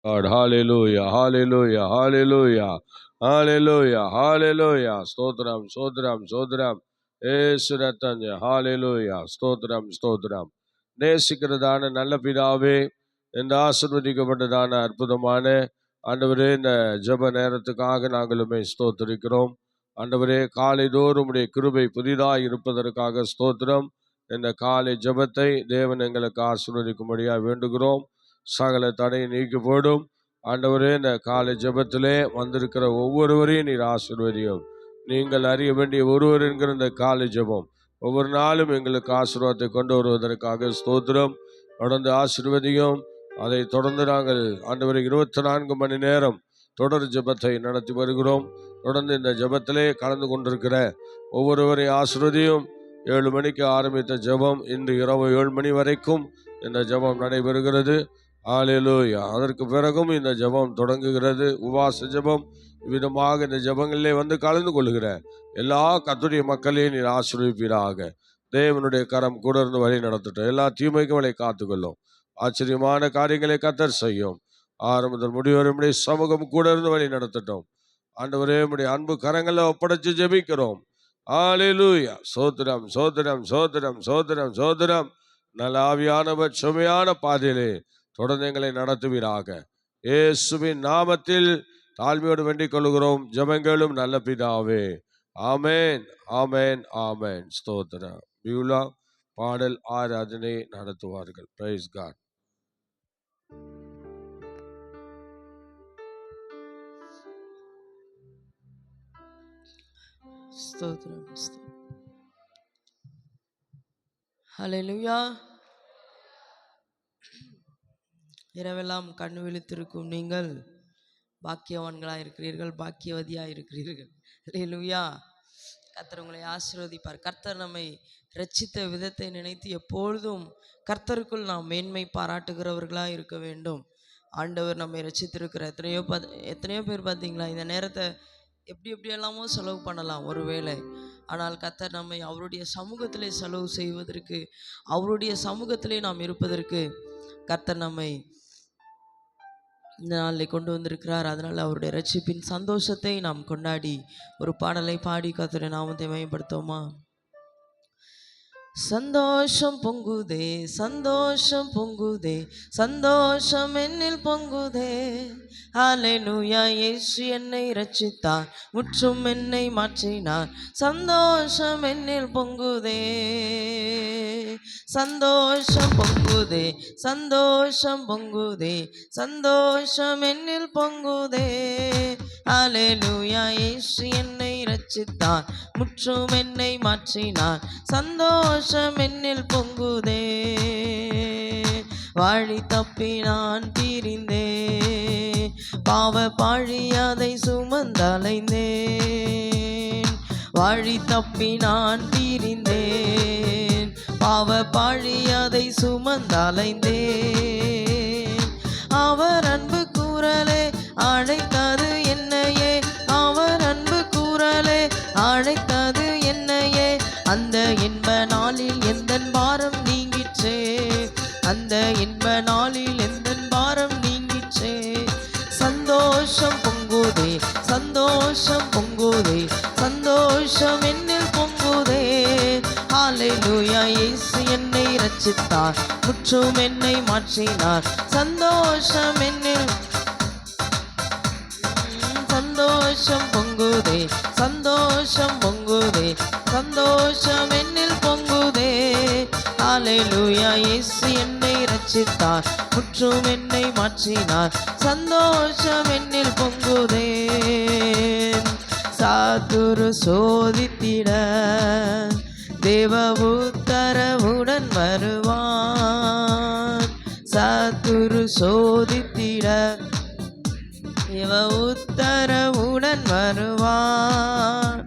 God, hallelujah, hallelujah, hallelujah, hallelujah, hallelujah. ஸ்தோத்திரம், ஸ்தோத்திரம், ஸ்தோத்திரம். ஏசு ரத்தஞ்ச, hallelujah, ஸ்தோத்திரம், ஸ்தோத்திரம். நேசிக்கிறதான நல்ல பிதாவே, இந்த ஆசீர்வதிக்கப்பட்டதான அற்புதமான ஆண்டவரே, இந்த ஜெப நேரத்துக்காக நாங்களுமே ஸ்தோத்திரிக்கிறோம். ஆண்டவரே, காலை தோறும் உடைய கிருபை புதிதாய் இருப்பதற்காக ஸ்தோத்திரம். இந்த காலை ஜெபத்தை தேவன் எங்களுக்கு ஆசீர்வதிக்கும்படியாக வேண்டுகிறோம். சகல தடை நீக்கி போடும். ஆண்டவரே, இந்த காலை ஜெபத்திலே வந்திருக்கிற ஒவ்வொருவரையும் நீர் ஆசீர்வதியும். நீங்கள் அறிய வேண்டிய ஒருவர் என்கிற இந்த காலை ஜெபம் ஒவ்வொரு நாளும் எங்களுக்கு ஆசீர்வாதத்தை கொண்டு வருவதற்காக ஸ்தோத்திரம். தொடர்ந்து ஆசீர்வதியும். அதை தொடர்ந்து நாங்கள் ஆண்டவரை 24 மணி நேரம் தொடர் ஜெபத்தை நடத்தி வருகிறோம். தொடர்ந்து இந்த ஜெபத்திலே கலந்து கொண்டிருக்கிற ஒவ்வொருவரையும் ஆசீர்வதியும். 7 மணிக்கு ஆரம்பித்த ஜெபம் இன்று இரவு 7 மணி வரைக்கும் இந்த ஜெபம் நடைபெறுகிறது. ஹல்லேலூயா. அதற்கு பிறகும் இந்த ஜெபம் தொடங்குகிறது. உபவாச ஜெபம். விதமாக இந்த ஜெபங்களிலே வந்து கலந்து கொள்கிற எல்லா கர்த்தருடைய மக்களையும் நீர் ஆசீர்வதிப்பீராக. தேவனுடைய கரம் கூட இருந்து வழி நடத்தட்டும். எல்லா தீமைகளை காத்துக்கொள்ளும். ஆச்சரியமான காரியங்களை கர்த்தர் செய்யும். ஆரம்பத்தில் முடிவரை உம்முடைய சமூகம் கூட இருந்து வழி நடத்தட்டும். ஆண்டவரே, உம்முடைய அன்பு கரங்களை ஒப்படைச்சு ஜெபிக்கிறோம். ஹல்லேலூயா. சோத்திரம், சோத்திரம், சோத்திரம், சோத்திரம், சோத்திரம். நல்ல ஆவியானவர் சுமையான பாதையிலே தொடர்ந்து எங்களை நடத்துவீராக. இயேசுவின் நாமத்தில் தாழ்மையோடு வேண்டிக் கொள்கிறோம். ஜெபங்களும் நல்ல பிதாவே. ஆமென், ஆமென், ஆமென். ஸ்தோத்திரம். பியூலா பாடல் ஆராதனை நடத்துவார்கள். Praise God. ஸ்தோத்திரம். ஹல்லேலூயா. இரவெல்லாம் கண்ணு விழித்திருக்கும் நீங்கள் பாக்கியவான்களாக இருக்கிறீர்கள், பாக்கியவதியாக இருக்கிறீர்கள். ஹல்லேலூயா. கர்த்தர் உங்களை ஆசீர்வதிப்பார். கர்த்தர் நம்மை ரட்சித்த விதத்தை நினைத்து எப்பொழுதும் கர்த்தருக்குள் நாம் மேன்மை பாராட்டுகிறவர்களாக இருக்க வேண்டும். ஆண்டவர் நம்மை ரட்சித்திருக்கிற எத்தனையோ பேர் பார்த்தீங்களா, இந்த நேரத்தை எப்படியெல்லாமோ செலவு பண்ணலாம் ஒருவேளை. ஆனால் கர்த்தர் நம்மை அவருடைய சமூகத்திலே செலவு செய்வதற்கு, அவருடைய சமூகத்திலே நாம் இருப்பதற்கு கர்த்தர் நம்மை இந்த நாளில் கொண்டு வந்திருக்கிறார். அதனால் அவருடைய ரட்சிப்பின் சந்தோஷத்தை நாம் கொண்டாடி ஒரு பாடலை பாடி கர்த்தருடைய நாமத்தை மேம்படுத்துவோமா? சந்தோஷம் பொங்குதே, சந்தோஷம் பொங்குதே, சந்தோஷம் என்னில் பொங்குதே. ஹல்லேலூயா. இயேசு என்னை ரட்சித்தார், முற்றும் என்னை மாற்றினார். சந்தோஷம் என்னில் பொங்குதே, சந்தோஷம் பொங்குதே, சந்தோஷம் பொங்குதே, சந்தோஷம் என்னில் பொங்குதே. ஹல்லேலூயா. இயேசு என்னை ரட்சித்தார், முற்றும் என்னை மாற்றினார். சந்தோஷம் என்னில் பொங்குதே. வழி தப்பி நான் திரிந்தேன், பாவ பாழி அதை சுமந்தலைந்தேன். வழி தப்பி நான் திரிந்தேன், பாவ பாழி அதை சுமந்தலைந்தேன். அவர் அன்பு குரலே அழைத்தது என்னையே, அவர் அன்பு குரலே அழைத்தது என்னையே. அந்த இன்ப நாளில் எந்தன் பாரம் நீங்கிற்றே, அந்த இன்ப நாளில் எந்தன் பாரம் நீங்கிற்றே. சந்தோஷம் பொங்குதே, சந்தோஷம் பொங்குதே, சந்தோஷம் என்னில் பொங்குதே. ஹல்லேலூயா. இயேசு என்னை ரட்சித்தார், முற்றும் என்னை மாற்றினார். சந்தோஷம் என்னில், சந்தோஷம் பொங்குதே, சந்தோஷம் பொங்குதே, சந்தோஷம் என்னில் பொங்குதே. ஹல்லேலூயா. இயேசு என்னை ரட்சித்தார், முற்றும் என்னை மாற்றினார். சந்தோஷம் என்னில் பொங்குதே. சாத்துரு சோதித்திட தேவ உத்தரவுடன் வருவான். சாத்துரு சோதித்திட தேவ உத்தரவுடன் வருவான்.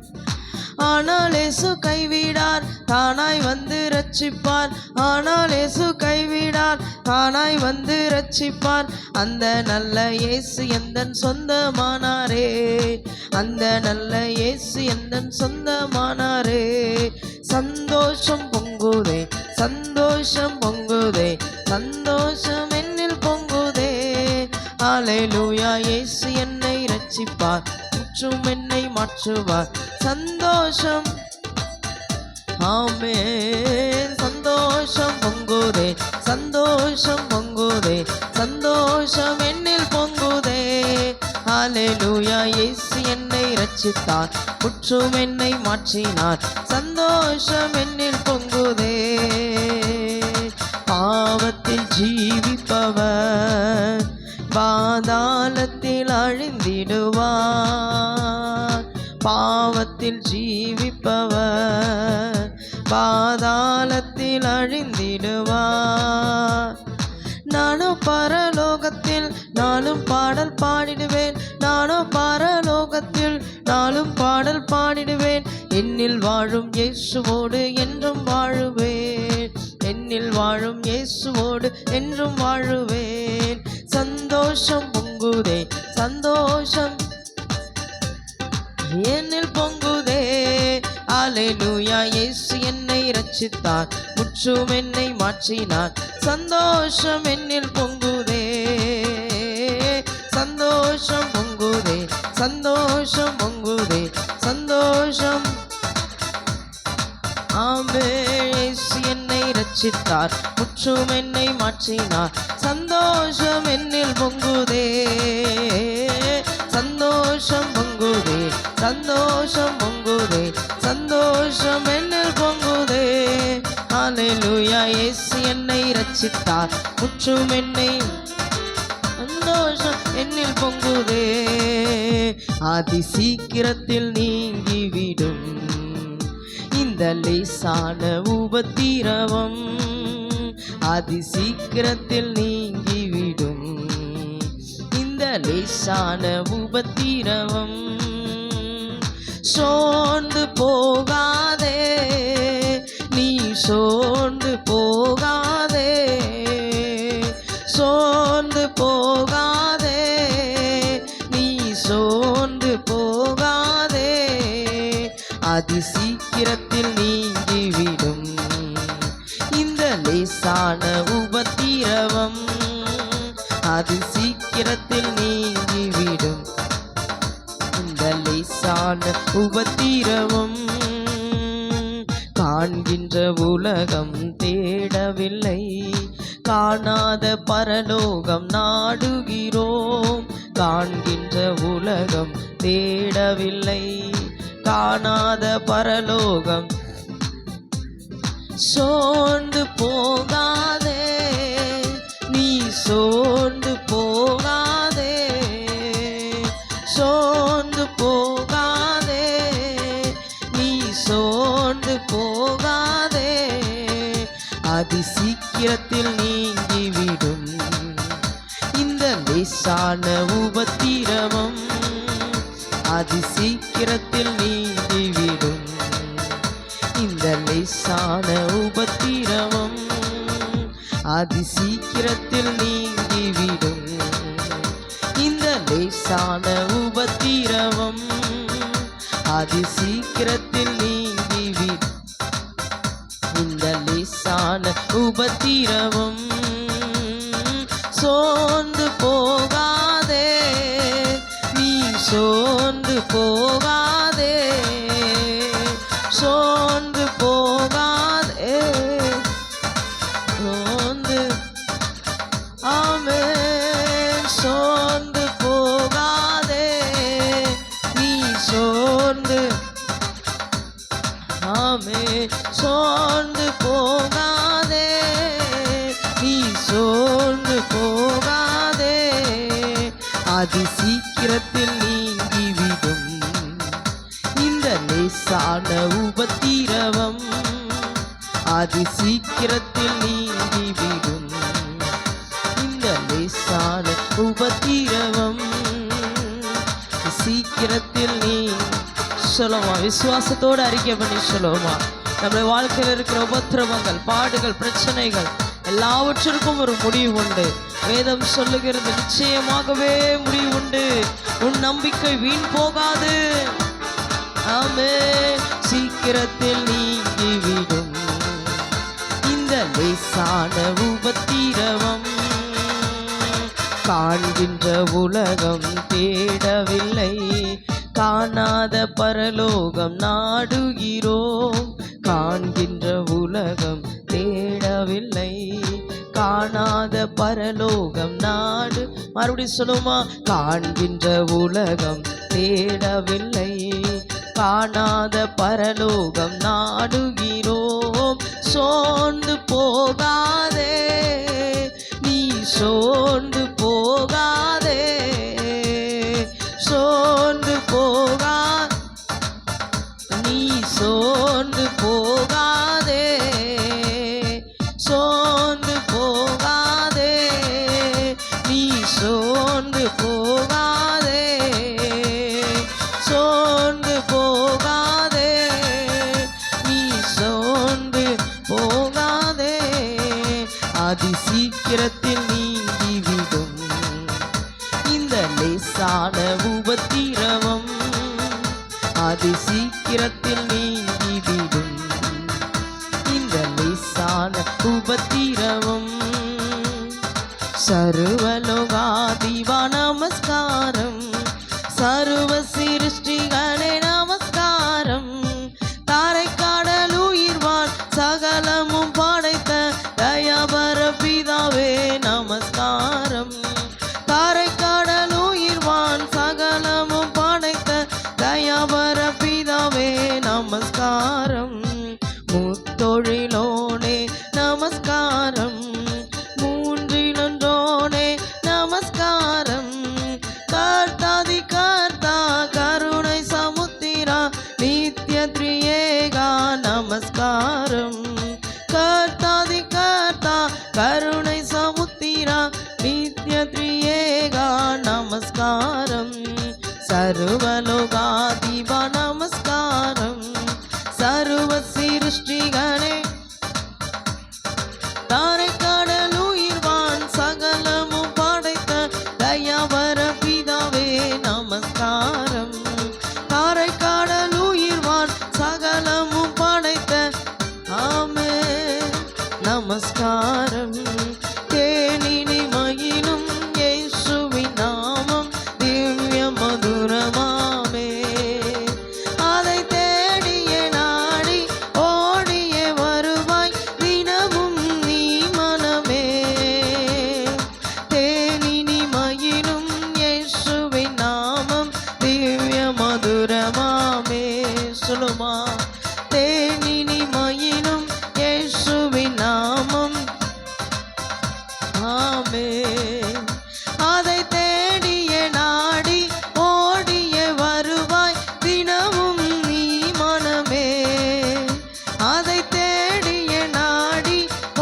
ஆனால் இயேசு கைவிடார், தானாய் வந்து ரட்சிப்பார். ஆனால் இயேசு கைவிடார், தானாய் வந்து ரட்சிப்பார். அந்த நல்ல இயேசு எந்தன் சொந்தமானாரே, அந்த நல்ல இயேசு எந்தன் சொந்தமானாரே. சந்தோஷம் பொங்குதே, சந்தோஷம் பொங்குதே, சந்தோஷம் என்னில் பொங்குதே. ஹalleluya. இயேசு என்னை ரட்சிப்பார், முற்றும் என்னை மாற்றுவார். சந்தோஷம், ஆமென். சந்தோஷம் பொங்குதே, சந்தோஷம் பொங்குதே, சந்தோஷம் என்னில் பொங்குதே. ஹalleluya. இயேசு என்னை ரட்சித்தார், முற்றும் என்னை மாற்றினார். சந்தோஷம் என்னில் பொங்குதே. பாவத்தில் ஜீவிப்பவர் பாதாளத்தில் அழிந்திடுவார். பாவத்தில் ஜீவிப்பவர் பாதாளத்தில் அழிந்திடுவார். நானும் பரலோகத்தில் நாளும் பாடல் பாடிடுவேன், நானும் பரலோகத்தில் நாளும் பாடல் பாடிடுவேன். என்னில் வாழும் இயேசுவோடு என்றும் வாழுவேன், என்னில் வாழும் இயேசுவோடு என்றும் வாழுவேன். சந்தோஷம் பொங்குதே, சந்தோஷம் என்னில் பொங்குதே. ஹalleluya. இயேசு என்னை ரட்சித்தார், முற்றும் என்னை மாற்றினார். சந்தோஷம் என்னில் பொங்குதே, சந்தோஷம் பொங்குதே, சந்தோஷம் பொங்குதே, சந்தோஷம். ஆமென். இயேசு என்னை ரட்சித்தார், முற்றும் என்னை மாற்றினார். சந்தோஷம் என்னில் பொங்குதே, சந்தோஷம் பொங்குதே, சந்தோஷம் பொங்குதே, சந்தோஷம் என்னில் பொங்குதே. ஹalleluya. இயேசு என்னை ரட்சித்தார், முற்றும் என்னை, சந்தோஷம் என்னில் பொங்குதே. அதி சீக்கிரத்தில் நீங்கிவிடும் இந்த லேசான உபத்திரவம், அதி சீக்கிரத்தில் நீங்கிவிடும் இந்த லேசான உபத்திரவம். சோர்ந்து போகாதே, நீ சோர்ந்து போகாதே, சோர்ந்து போகாதே, நீ சோர்ந்து போகாதே. அதி சீக்கிரத்தில் நீங்கிவிடும் இந்த லேசான உபத்திரவம், அதி சீக்கிரத்தில் நீங்கிவிடும் இந்த லேசான உபத்திரவம். காண்கின்ற உலகம் தேடவில்லை, காணாத பரலோகம் நாடுகிறோம். காண்கின்ற உலகம் தேடவில்லை, காணாத பரலோகம். சோர்ந்து போகாதே, நீ சோர்ந்து போகாதே, சோர்ந்து போகாதே, நீ சோர்ந்து போகாதே. அதி சீக்கிரத்தில் நீங்கிவிடும் இந்த லேசான உபத்திரவம், அதி சீக்கிரத்தில் நீங்கிவிடும் இந்த லேசான உபத்திரவம், அதி சீக்கிரத்தில் நீங்கிவிடும் இந்த லேசான உபத்திரவம், அதி சீக்கிரத்தில் நீங்கிவிடும் இந்த லேசான உபத்திரவம். சோர்ந்து போகாதே, நீ சோர்ந்து போகாதே, சோர்ந்து போகாதே, சோர்ந்து, ஆமென். சோர்ந்து போகாதே, நீ சோர்ந்து, ஆமென். சோர்ந்து போகாதே, நீ சோர்ந்து போகாதே. அதி சீக்கிரத்தில் நீங்கிவிடும் இந்த லேசான உபத்திரவம், அதி சீக்கிரத்தில் நீங்கிவிடும் இந்த லேசான உபத்திரவம். சீக்கிரத்தில் நீ சொல்லுமா, விசுவாசத்தோடு அறிக்கை பண்ணி சொல்லுமா. நம்முடைய வாழ்க்கையில் இருக்கிற உபத்திரவங்கள், பாடுகள், பிரச்சனைகள் எல்லாவற்றிற்கும் ஒரு முடிவு உண்டு. வேதம் சொல்லுகிறது, நிச்சயமாகவே முடிவு உண்டு. உன் நம்பிக்கை வீண் போகாது. ஆமென். சீக்கிரத்தில் நீங்கிவிடும் இந்த லேசான உபத்திரவம், காண்கின்ற உலகம் தேடவில்லை, காணாத பரலோகம் நாடுகிறோம். காண்கின்ற உலகம் தேடவில்லை, காணாத பரலோகம் நாடு. மறுபடியும் சொல்லுமா? காண்கின்ற உலகம் தேடவில்லை, காணாத பரலோகம் நாடுகிறோம். சோர்ந்து போகாதே, நீ சோர்ந்து போகாதே, சோர்ந்து போகா, நீ சோர்ந்து போகாதே, சோர்ந்து போகாதே, நீ சோர்ந்து போகாதே, சோர்ந்து போகாதே, நீ சோர்ந்து போகாதே. அதி சீக்கிரத்தில் நீங்கிவிடும் இந்த லேசான உபத்திரவம், அதி சீக்கிரத்தில் நீங்கிவிடும் இந்த லேசான உபத்திரவம். சர்வலோகாதிபா நமஸ்காரம், சர்வ சிருஷ்டிகளே நமஸ்காரம், தாரை கடல் உயிர்வான் சகலமும் படைத்த தயாபர பிதாவே நமஸ்காரம், தாரை கடல் உயிர்வான் சகலமும் படைத்த தயாபர பிதாவே நமஸ்காரம். முத்தொழிலோனே நமஸ்காரம், மூன்றிலொன்றோனே நமஸ்காரம், கர்த்தாதி கர்த்தா கருணை சமுத்திரா நித்ய திரியேகா நமஸ்காரம், கர்த்தாதி கர்த்தா கருணை சமுத்திரா நித்ய திரியேகா நமஸ்காரம். சர்வலோகாதிபா நமஸ்காரம், சர்வ சிருஷ்டிகளே தாரை கடல் உயிர்வான் சகலமும் படைத்த தயாபர பிதாவே நமஸ்காரம், தாரை கடல் உயிர்வான் சகலமும் படைத்த ஆமே நமஸ்காரம். தேனினி மயிலும் இயேசுவின் நாமம் திவ்ய மதுரமாமே, அதை தேடிய நாடி ஓடிய வருவாய் தினமும் நீ மனமே. தேனினி மயிலும் இயேசுவின் நாமம் திவ்ய மதுரமாமே. சொல்லுமா? தேனினி மயிலும் இயேசுவின் நாமம் ஆமே, அதை தேடிய நாடி ஓடிய வருவாய் தினமும் நீ மனமே, அதை தேடிய நாடி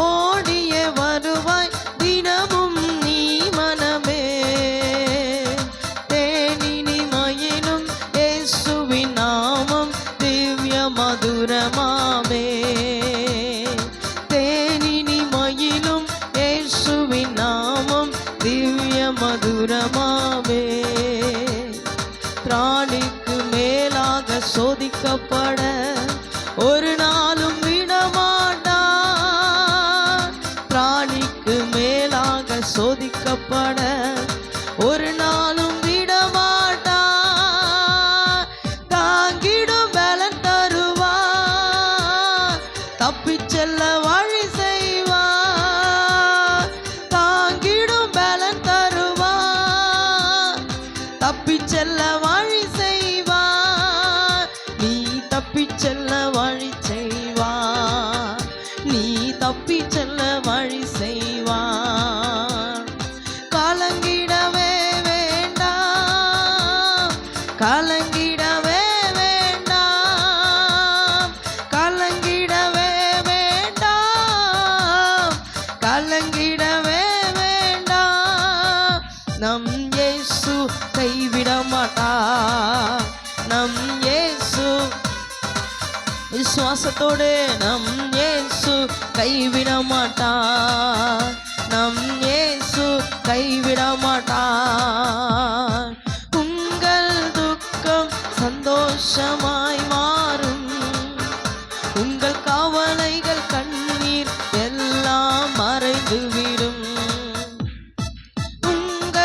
ஓடிய வருவாய் தினமும் நீ மனமே. தேனினி மயிலும் இயேசுவின் நாமம் திவ்ய மதுரமாமே, தேனினி மயிலும் இயேசுவின் நாமம் திவ்ய மதுரமாமே. பிராணிக்கு மேலாக சோதிக்கப்பட ஒரு நாளும் விடமாட்டார், பிராணிக்கு மேலாக சோதிக்கப்பட ஒரு நாளும் விடமாட்டார். தாங்கிடும் பலன் தருவார், தப்பிச் செல்ல வழி செய்வார். தாங்கிடும் பலன் தருவார், தப்பிச் செல்ல வழி செய்வார். நீ தப்பிச் செல்ல வழி செய்வார், நீ தப்பிச் செல்ல வழி செய்வார். கலங்கிடவே வேண்டாம், கலங்கிடவே வேண்டாம், கலங்கிடவே வேண்டாம், கலங்கிடவே வேண்டாம். நம் இயேசு கைவிட மாட்டார், நம் இயேசு விசுவாசத்தோடு நம் இயேசு கைவிட மாட்டார், நம் இயேசு கைவிட மாட்டார். உங்கள் துக்கம் சந்தோஷமாய் மாறும், உங்கள் கவலைகள் கண்ணீர் எல்லாம் மறைந்துவிடும். உங்கள்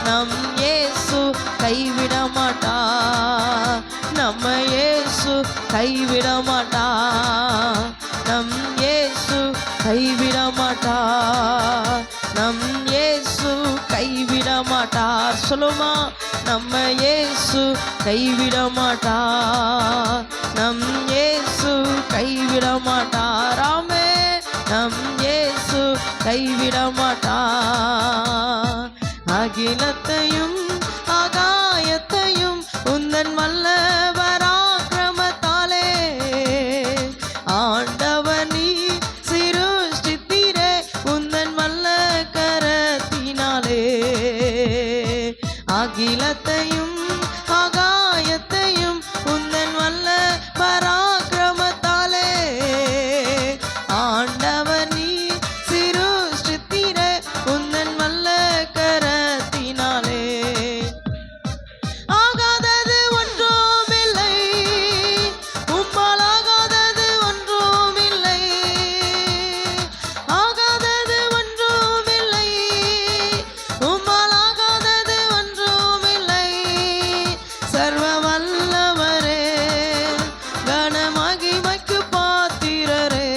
நம் இயேசு கைவிட மாட்டார். நம்ம இயேசு கைவிட மாட்டார். நம் இயேசு கைவிட மாட்டார். நம் இயேசு கைவிட மாட்டார். சொல்லுமா, நம்ம இயேசு கைவிட மாட்டார். நம் இயேசு கைவிட மாட்டார். ஆமே, நம் இயேசு கைவிட மாட்டார். அகிலத்தையும் ஆகாயத்தையும் உந்தன் வல்லவராக்கிரமத்தாலே ஆண்டவர் நீ சிருஷ்டித்தீரே உந்தன் வல்ல கரத்தினாலே. அகிலத்தையும் ஆகாயத்தையும் உந்தன் வல்ல பராக்கிரமத்தாலே ஆண்டவர் நீ சிருஷ்டித்தீரே உந்தன் வல்ல கரத்தினாலே. ஆகாதது ஒன்றுமில்லை, உம்மால் ஆகாதது ஒன்றுமில்லை. ஆகாதது ஒன்றுமில்லை, உம்மால் ஆகாதது ஒன்றுமில்லை. சர்வ வல்லவரே, கனமகிமைக்கு பாத்திரரே,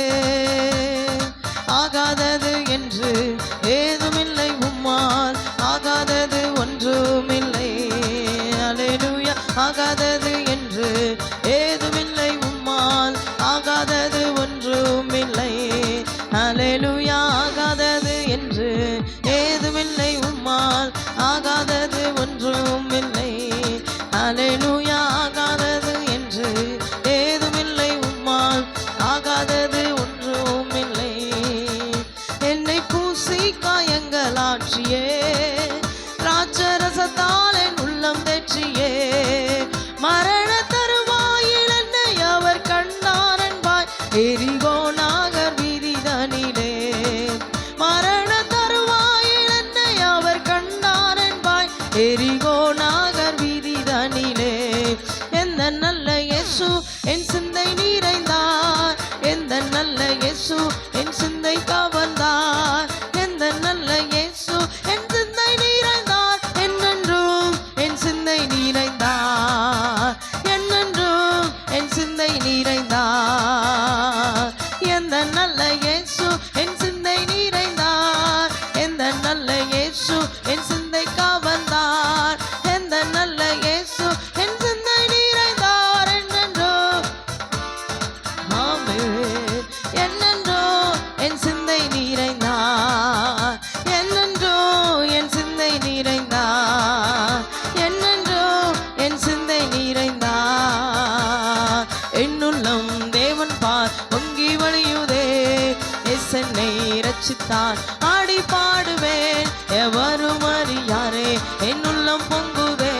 ஆகாதது என்று ஏதுமில்லை, உம்மால் ஆகாதது ஒன்றுமில்லை. அல்லேலூயா. ஆகாதது என்று ஏதுமில்லை, உம்மால் ஆகாதது ஒன்றுமில்லை. அல்லேலூயா. ஆகாதது என்று ஏதுமில்லை, உம்மால் ஆகாதது ஒன்றுமில்லை. அல்லேலூயா. ஆகாதது என்று ஏதுமில்லை, உம்மால் ஆகாதது ஒன்றுமில்லை. என்னை பூசி காயங்களாற்றியே, ராட்சரசத்தால் என் உள்ளம் தேற்றியே, மரண தருவாயில் என்னை அவர் கண்டார் என்பாய் எரிகோ நாகர் வீதிதனிலே. மரண தருவாயில் என்னை அவர் கண்டார் என்பாய் எரிகோ நாகர் வீதிதனிலே. எந்த நல்ல இயேசு என் சிந்தை நிறைந்தார், எந்த நல்ல இயேசு என் சிந்தை கவர்ந்தார். எந்த நல்ல இயேசு என் சிந்தை நிறைந்தார், என்னென்றும் என் சிந்தை நிறைந்தார், என்னென்றும் என் சிந்தை நிறைந்தார். எந்த நல்ல இயேசு என் சிந்தை நிறைந்தார், எந்த நல்ல இயேசு என் சிந்தை கவர்ந்தார். எந்த நல்ல இயேசு என் சிந்தை நிறைந்தார், என்னென்றோ ஆமென், என்னென்றோ என் சிந்தை நிறைந்தார், என்னென்றோ என் சிந்தை நிறைந்தார், என்னென்றோ என் சிந்தை நிறைந்தார். என்னுள்ளம் தேவன் பார் பொங்கி வழியுதே, என்னை ரட்சித்தார் ஆடி பாடுவேன் எவரும் அறியாரே. என்னுள்ளம் பொங்குதே,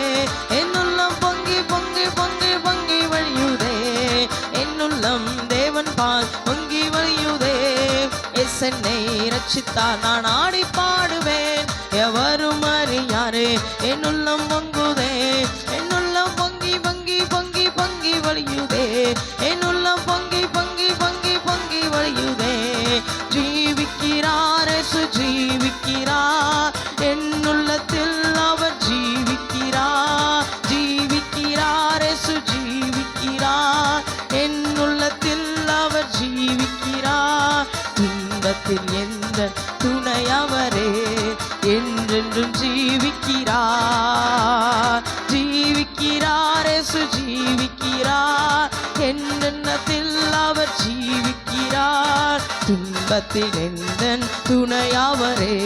என்னுள்ளம் பொங்கி பொங்கி பொங்கி பொங்கி வழியுதே. என்னுள்ளம் தேவன் பால் பொங்கி வழியுதே, என்னை ரட்சித்தார் நான் ஆடி பாடுவேன் எவரும் அறியாரே. என்னுள்ளம் பொங்குதே, என்னுள்ளம் பொங்கி பொங்கி பொங்கி பொங்கி வழியுதே. என்னுள்ளம் பொங்கி பொங்கி பொங்கி பொங்கி வழியுதே. ஜீவிக்கிறார் இயேசு ஜீவிக்கிறார், என்னுள்ளத்தில் அவர் ஜீவிக்கிறார். ஜீவிக்கிறார் இயேசு ஜீவிக்கிறார், என்னுள்ளத்தில் அவர் ஜீவிக்கிறார். துன்பத்தில் எந்த துணை அவரே, என்றென்றும் ஜீவிக்கிறார். ஜீவிக்கிறார் இயேசு ஜீவிக்கிறார், என்னென்னத்தில் அவர் ஜீவிக்கிறார். துன்பத்தில் எந்த துணை அவரே,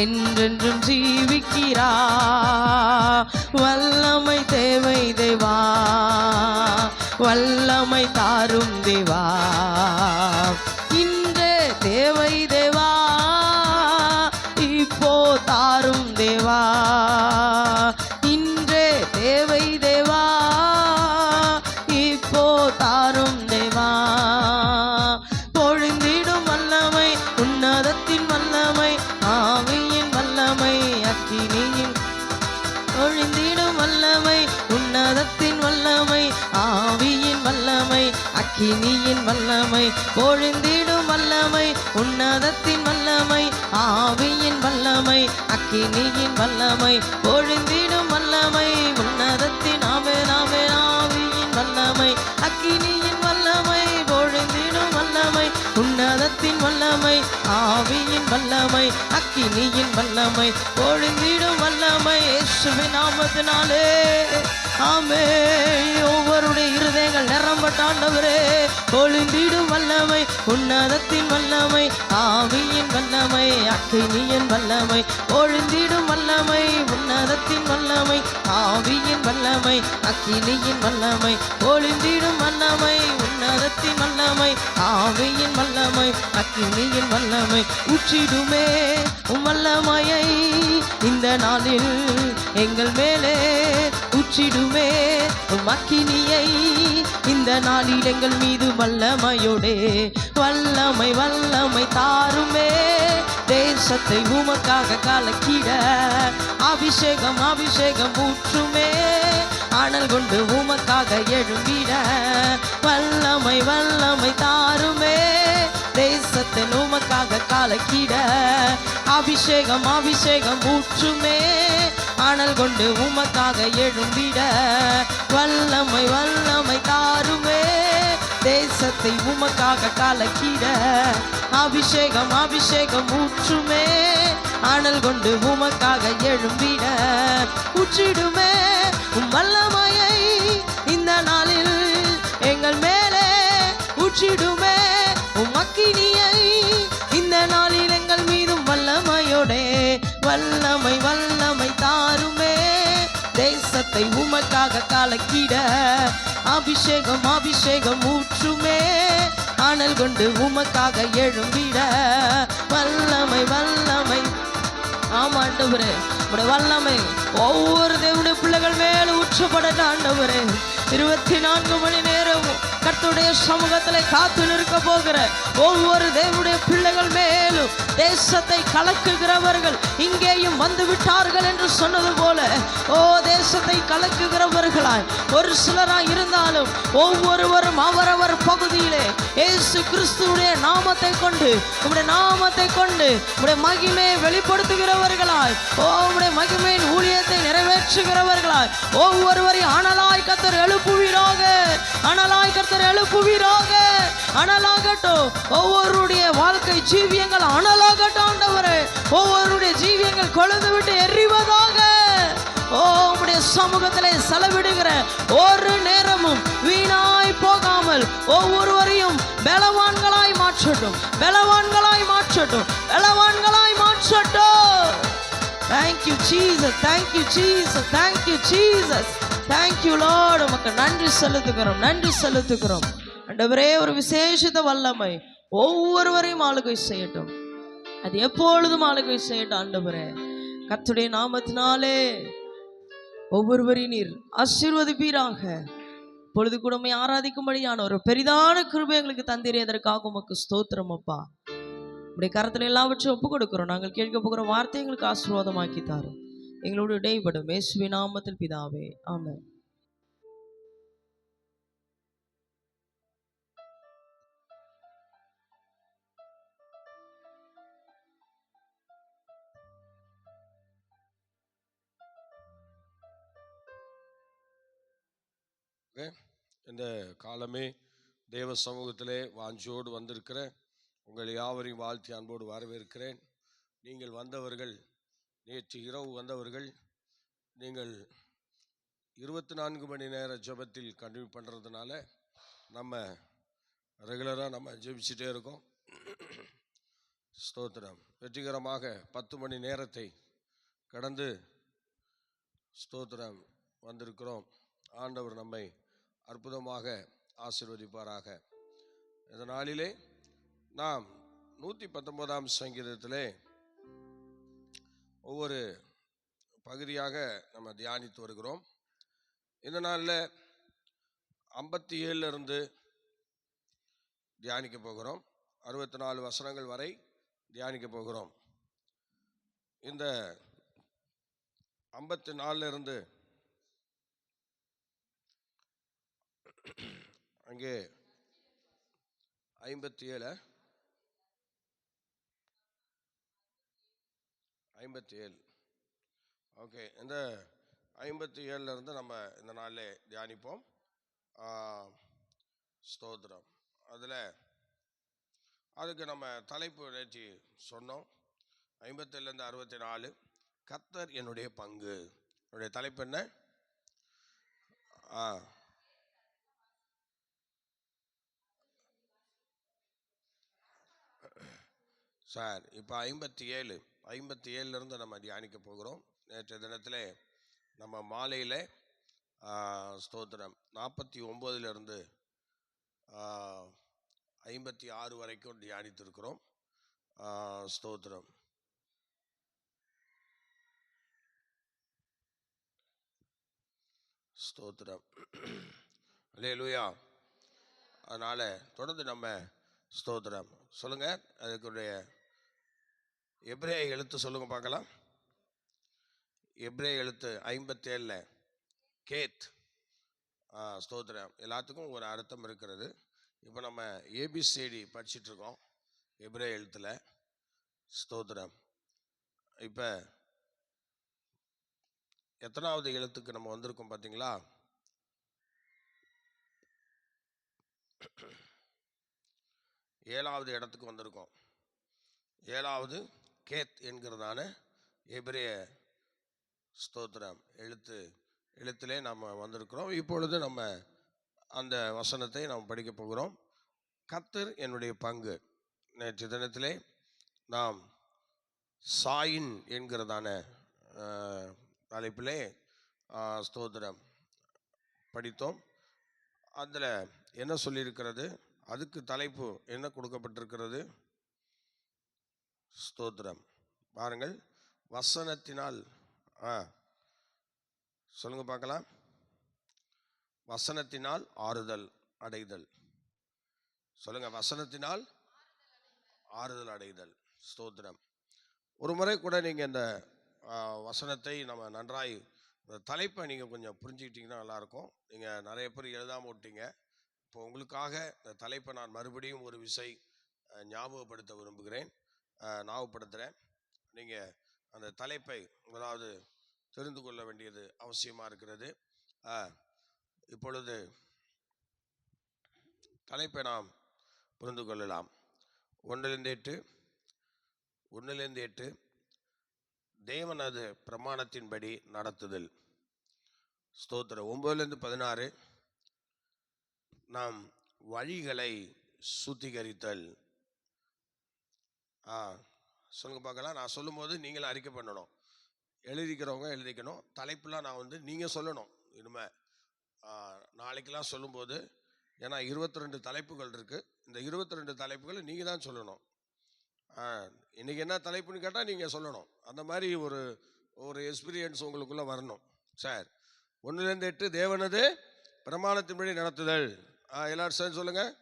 என்றென்றும் ஜீவிக்கிறார். வல்லமை தேவை தேவா, வல்லமை தாரும் தேவா, இன்றே தேவை தேவா, இப்போ தாரும் தேவா. இன்றே தேவை தேவா, இப்போ தாரும் தேவா. பொழிந்திடும் வல்லமை, உன்னதத்தின் வல்லமை, ஆவியின் வல்லமை, அக்கினியின் பொழிந்திடும் வல்லமை, உன்னதத்தின் வல்லமை, ஆவியின் வல்லமை, அக்கினியின் வல்லமை, பொழிந்திடும் வல்லமை, உன்னதத்தின் வல்லமை, ஆவியின் வல்லமை, அக்கினியின் வல்லமை, பொழிந்திடும் வல்லமை, உன்னதத்தின் ஆவியின் வல்லமை, அக்கினியின் வல்லமை, பொழிந்திடும் வல்லமை, உன்னதத்தின் வல்லமை, ஆவியின் வல்லமை, அக்கினியின் வல்லமை, பொழிந்திடும் வல்லமை, இயேசுவின் நாமத்தினாலே. ஆமென். ஒவ்வொருடைய இருதயங்கள் நிரம்பட்ட ஆண்டவரே, பொழிந்திடும் வல்லமை, உன்னதத்தின் வல்லமை, ஆவியின் வல்லமை, அக்கினியின் வல்லமை, பொழிந்திடும் வல்லமை, உன்னதத்தின் வல்லமை, ஆவியின் வல்லமை, அக்கினியின் வல்லமை, பொழிந்திடும் வல்லமை, உன்னதத்தின் வல்லமை, ஆவியின் வல்லமை, அக்கினியின் வல்லமை, ஊற்றிடுமே உம் வல்லமையை இந்த நாளில் எங்கள் மேலே, ஊற்றிடுமே உம் அக்கினியை இந்த நாளில் எங்கள் மீது, வல்லமையோடே வல்லமை வல்லமை தாருமே, தேசத்தை உமக்காக கலக்கிட அபிஷேகம் அபிஷேகம் ஊற்றுமே, அனல் கொண்டு உமக்காக எழும்பிட வல்லமை வல்லமை தாருமே, தேசத்தில் உமக்காக கலக்கிட அபிஷேகம் அபிஷேகம் ஊற்றுமே, அனல் கொண்டு உமக்காக எழும்பிட வல்லமை வல்லமை தாருமே, தேசத்தை உமக்காக கலக்கிட அபிஷேகம் அபிஷேகம் ஊற்றுமே, அனல் கொண்டு உமக்காக எழும்பிட ஊற்றிடுமே உம் வல்லமையை இந்த நாளில் எங்கள் மேலே, ஊற்றிடுமே உம் அக்கினியை இந்த நாளில் எங்கள் மீதும், வல்லமையோடே வல்லமை வல்லமை தாருமே, தேசத்தை உமக்காக கலக்கிட அபிஷேகம் அபிஷேகம் ஊற்றுமே, அனல் கொண்டு உமக்காக எழும்பிட வல்லமை வல்லமை. ஆமா ஆண்டவரே, உடைய வல்லமை ஒவ்வொரு தேவனுடைய பிள்ளைகள் மேல ஊற்றப்படட்ட ஆண்டவரே. 24 மணி நேரமும் கர்த்தருடைய சமூகத்தில் காத்து நிற்க போகிற ஒவ்வொரு தேவனுடைய பிள்ளைகள் மேலும் தேசத்தை கலக்குகிறவர்கள் இங்கேயும் வந்து விட்டார்கள் என்று சொன்னது போல, ஓ தேசத்தை கலக்குகிறவர்களாய் ஒரு சிலராய் இருந்தாலும் ஒவ்வொருவரும் அவரவர் பகுதியிலே இயேசு கிறிஸ்துவுடைய நாமத்தை கொண்டு, உம்முடைய நாமத்தை கொண்டு உம்முடைய மகிமையை வெளிப்படுத்துகிறவர்களாய், ஓ உம்முடைய மகிமையின் ஊழியத்தை நிறைவேற்றுகிறவர்களாய் ஒவ்வொருவரையும் அனலாய் கர்த்தர் எழுப்புவீராக, அனலாய் கர்த்தர் எழுப்புவீராக, அனலாகட்டும். ஒவ்வொருடைய வாழ்க்கை ஜீவியங்கள் அனலாகட்டும் ஆண்டவரே, ஒவ்வொருடைய ஜீவியங்கள் கொழுந்து விட்டு எறிவதாக. ஓ உம்முடைய சமூகத்திலே செலவிடுகிற ஒரு நேரமும் வீணாய் போகாமல் ஒவ்வொருவரையும் பலவான்களாய் மாற்றட்டும், பலவான்களாய் மாற்றட்டும், பலவான்களாய் மாற்றட்டும். Thank you Jesus, thank you Jesus, thank you Jesus, thank you Lord. உமக்கு நன்றி செலுத்துகிறோம், நன்றி செலுத்துகிறோம் ஆண்டவரே. ஒரு விசேஷித்த வல்லமை ஒவ்வொருவரையும் ஆளுகை செய்யட்டும், அது எப்பொழுதும் ஆளுகை செய்யட்டும் ஆண்டவரே. கர்த்தருடைய நாமத்தினாலே ஒவ்வொருவரையும் நீர் ஆசீர்வதிப்பீராக. பொழுது கூடமை ஆராதிக்கும்படியான ஒரு பெரிதான கிருபை எங்களுக்கு தந்தீரதற்காக உமக்கு ஸ்தோத்திரம் அப்பா. உடைய கரத்தில் எல்லாவற்றையும் ஒப்புக் கொடுக்கிறோம். நாங்கள் கேட்க போகிற வார்த்தை எங்களுக்கு ஆசீர்வாதமாக்கி தாரும். எங்களோடு இடைப்படும் இயேசுவின் நாமத்தில் பிதாவே, ஆமென். இந்த காலமே தேவ சமூகத்திலே வாஞ்சோடு வந்திருக்கிற உங்கள் யாவரையும் வாழ்த்தி அன்போடு வரவேற்கிறேன். நீங்கள் வந்தவர்கள், நேற்று இரவு வந்தவர்கள், நீங்கள் 24 மணி நேர ஜெபத்தில் கண்டினியூ பண்ணுறதுனால நம்ம ரெகுலராக நம்ம ஜெபிச்சுட்டே இருக்கோம். ஸ்தோத்திரம். வெற்றிகரமாக 10 மணி நேரத்தை கடந்து ஸ்தோத்திரம் வந்திருக்கிறோம். ஆண்டவர் நம்மை அற்புதமாக ஆசீர்வதிப்பாராக. இந்த நாளிலே நாம் 119ஆம் சங்கீதத்திலே ஒவ்வொரு பகுதியாக நம்ம தியானித்து வருகிறோம். இந்த நாளில் 57 இருந்து தியானிக்க போகிறோம். 64 வசனங்கள் வரை தியானிக்க போகிறோம். இந்த 54 இருந்து அங்கே 57 ஓகே. இந்த 57 இருந்து நம்ம இந்த நாளில் தியானிப்போம். ஸ்தோத்திரம். அதில் அதுக்கு நம்ம தலைப்பு நேற்று சொன்னோம். 57 64 கர்த்தர் என்னுடைய பங்கு. என்னுடைய தலைப்பு என்ன? சார் இப்போ 57 இருந்து நம்ம தியானிக்க போகிறோம். நேற்றைய தினத்தில் நம்ம மாலையில் ஸ்தோத்திரம் 49 இருந்து 56 வரைக்கும் தியானித்திருக்கிறோம். ஸ்தோத்திரம். ஸ்தோத்திரம். அல்லேலூயா. அதனால் தொடர்ந்து நம்ம ஸ்தோத்திரம் சொல்லுங்க. அதுக்குடைய எபிரேய எழுத்து சொல்லுங்க பார்க்கலாம். எபிரேய எழுத்து 57 கேத். ஸ்தோத்திரம். எல்லாத்துக்கும் ஒரு அர்த்தம் இருக்கிறது. இப்போ நம்ம ஏபிசிடி படிச்சுட்டு இருக்கோம் எபிரேய எழுத்துல. ஸ்தோத்திரம். இப்போ எத்தனாவது எழுத்துக்கு நம்ம வந்திருக்கோம் பார்த்தீங்களா? 7வது இடத்துக்கு வந்திருக்கோம். 7வது கேத் என்கிறதான எபிரேய ஸ்தோத்திரம் எழுத்திலே நம்ம வந்திருக்கிறோம். இப்பொழுது நம்ம அந்த வசனத்தை நாம் படிக்க போகிறோம். கர்த்தர் என்னுடைய பங்கு. நேற்று தினத்திலே நாம் சாயின் என்கிறதான தலைப்பிலே ஸ்தோத்திரம் படித்தோம். அதில் என்ன சொல்லியிருக்கிறது, அதுக்கு தலைப்பு என்ன கொடுக்கப்பட்டிருக்கிறது? ஸ்தோத்திரம். பாருங்கள். வசனத்தினால் சொல்லுங்க பார்க்கலாம். வசனத்தினால் ஆறுதல் அடைதல். சொல்லுங்க. வசனத்தினால் ஆறுதல் அடைதல். ஸ்தோத்திரம். ஒரு முறை கூட நீங்கள் இந்த வசனத்தை நம்ம நன்றாய் இந்த தலைப்பை நீங்கள் கொஞ்சம் புரிஞ்சுக்கிட்டீங்கன்னா நல்லாயிருக்கும். நீங்கள் நிறைய பேர் எழுதாமல் விட்டீங்க. இப்போ உங்களுக்காக இந்த தலைப்பை நான் மறுபடியும் ஒரு விசை ஞாபகப்படுத்த விரும்புகிறேன், ஞாபகப்படுத்துகிறேன். நீங்கள் அந்த தலைப்பை முதலாவது தெரிந்து கொள்ள வேண்டியது அவசியமாக இருக்கிறது. இப்பொழுது தலைப்பை நாம் புரிந்து கொள்ளலாம். 1-8 தேவனது பிரமாணத்தின்படி நடத்துதல். ஸ்தோத்திரம். 9-16 நாம் வழிகளை சுத்திகரித்தல். சொல்லுங்க பார்க்கலாம். நான் சொல்லும் போது நீங்களும் அறிக்கை பண்ணணும். எழுதிக்கிறவங்க எழுதிக்கணும். தலைப்புலாம் நான் நீங்கள் சொல்லணும். இனிமே நாளைக்கெல்லாம் சொல்லும்போது, ஏன்னா 22 தலைப்புகள் இருக்குது. இந்த 22 தலைப்புகளை நீங்கள் தான் சொல்லணும். இன்றைக்கி என்ன தலைப்புன்னு கேட்டால் நீங்கள் சொல்லணும். அந்த மாதிரி ஒரு எக்ஸ்பீரியன்ஸ் உங்களுக்குள்ளே வரணும். சார் 1-8 தேவனது பிரமாணத்தின்படி நடத்துதல். எல்லாரும் சேர்ந்து சொல்லுங்கள்.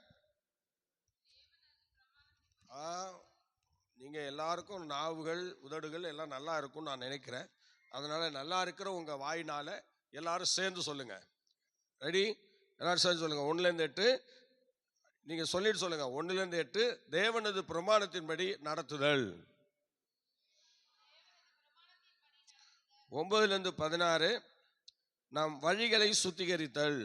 நீங்கள் எல்லாருக்கும் நாவுகள் உதடுகள் எல்லாம் நல்லா இருக்கும்னு நான் நினைக்கிறேன். அதனால் நல்லா இருக்கிற உங்கள் வாயினால் எல்லாரும் சேர்ந்து சொல்லுங்கள். ரெடி? எல்லாரும் சேர்ந்து சொல்லுங்கள். 1-8 நீங்கள் சொல்லிட்டு சொல்லுங்கள். 1-8 தேவனது பிரமாணத்தின்படி நடத்துதல். 9-16 நாம் வழிகளை சுத்திகரித்தல்.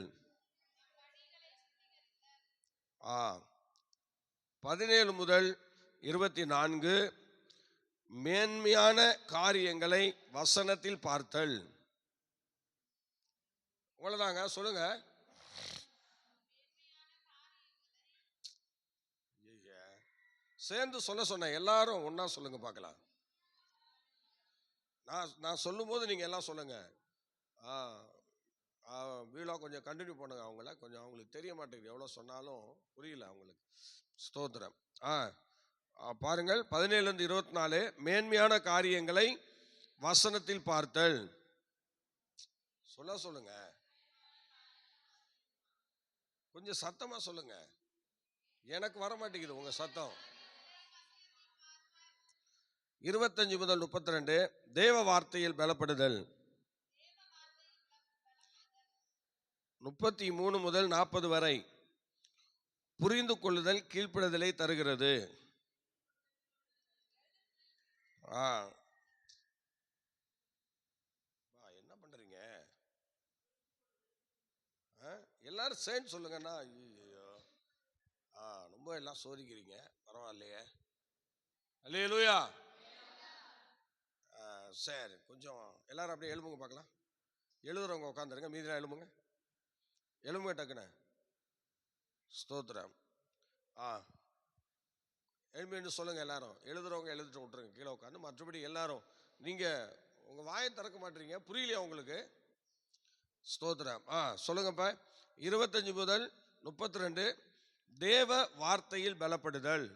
17-24 மேன்மையான காரியங்களை வசனத்தில் பார்த்தல். அவ்வளவுதாங்க. சொல்லுங்க. சேர்ந்து சொல்ல சொன்ன எல்லாரும் ஒன்னா சொல்லுங்க பார்க்கலாம். நான் சொல்லும் போது நீங்க எல்லாம் சொல்லுங்க. வீலா கொஞ்சம் கண்டினியூ பண்ணுங்க. அவங்களுக்கு தெரிய மாட்டேங்குது. எவ்வளோ சொன்னாலும் புரியல அவங்களுக்கு. ஸ்தோத்திரம். பாருங்கள். 17-24 மேன்மையான காரியங்களை வசனத்தில் பார்த்தல். சொல்லுங்க. கொஞ்சம் சத்தமா சொல்லுங்க. எனக்கு வர மாட்டேங்குது உங்க சத்தம். 25-32 தேவ வார்த்தையில் பலப்படுதல். 33 முதல் 40 வரை புரிந்து கொள்ளுதல் கீழ்ப்படுதலை தருகிறது. என்ன பண்றீங்க? எல்லாரும் சேர்ந்து சொல்லுங்கண்ணா. ஐயோ, ரொம்ப எல்லாம் சோதிக்கிறீங்க, பரவாயில்லையே. அல்லேலூயா. சரி, கொஞ்சம் எல்லாரும் அப்படியே எழுப்புங்க பார்க்கலாம். எழுதுறவங்க உட்காந்துருங்க, மீதிலாம் எழுப்புங்க. எழுப்புங்க டக்குன்னு. ஸ்தோத்திரம். எழுப்பின்னு சொல்லுங்க எல்லாரும். எழுதுறவங்க எழுதிட்டு விட்டுருங்க, கீழே உட்காந்து. மற்றபடி எல்லாரும் நீங்க உங்க வாயை திறக்க மாட்டீங்க, புரியலையா உங்களுக்கு? ஸ்தோத்திரம். சொல்லுங்கப்பா. 25 முதல் 32 தேவ வார்த்தையில் பலப்படுதல்.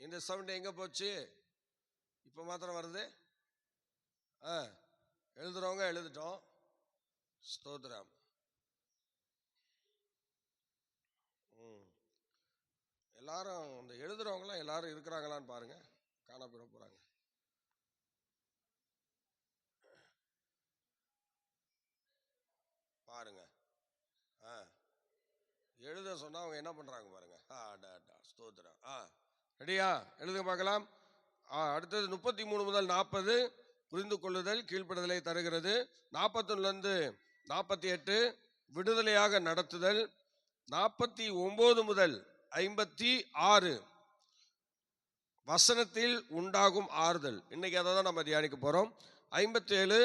இந்த சவுண்ட் எங்க போச்சு? இப்ப மாத்திரம் வருது. எழுதுறவங்க எழுதிட்டோம். ஸ்தோத்திரம். எல்லாரும் இந்த எழுதுறவங்களாம் எல்லாரும் இருக்கிறாங்களான்னு பாருங்க, காணாம போறாங்க. பாருங்க, எழுத சொன்னா அவங்க என்ன பண்றாங்க பாருங்க. ஸ்தோத்திரம். ரெடியா? எழுதுங்க பார்க்கலாம். அடுத்தது 33 முதல் 40 புரிந்து கொள்ளுதல் கீழ்ப்படுதலை தருகிறது. 41 48 விடுதலையாக நடத்துதல். 49 முதல் 56 வசனத்தில் உண்டாகும் ஆறுதல். இன்னைக்கு அதை தான் நம்ம தியானிக்க போறோம். 57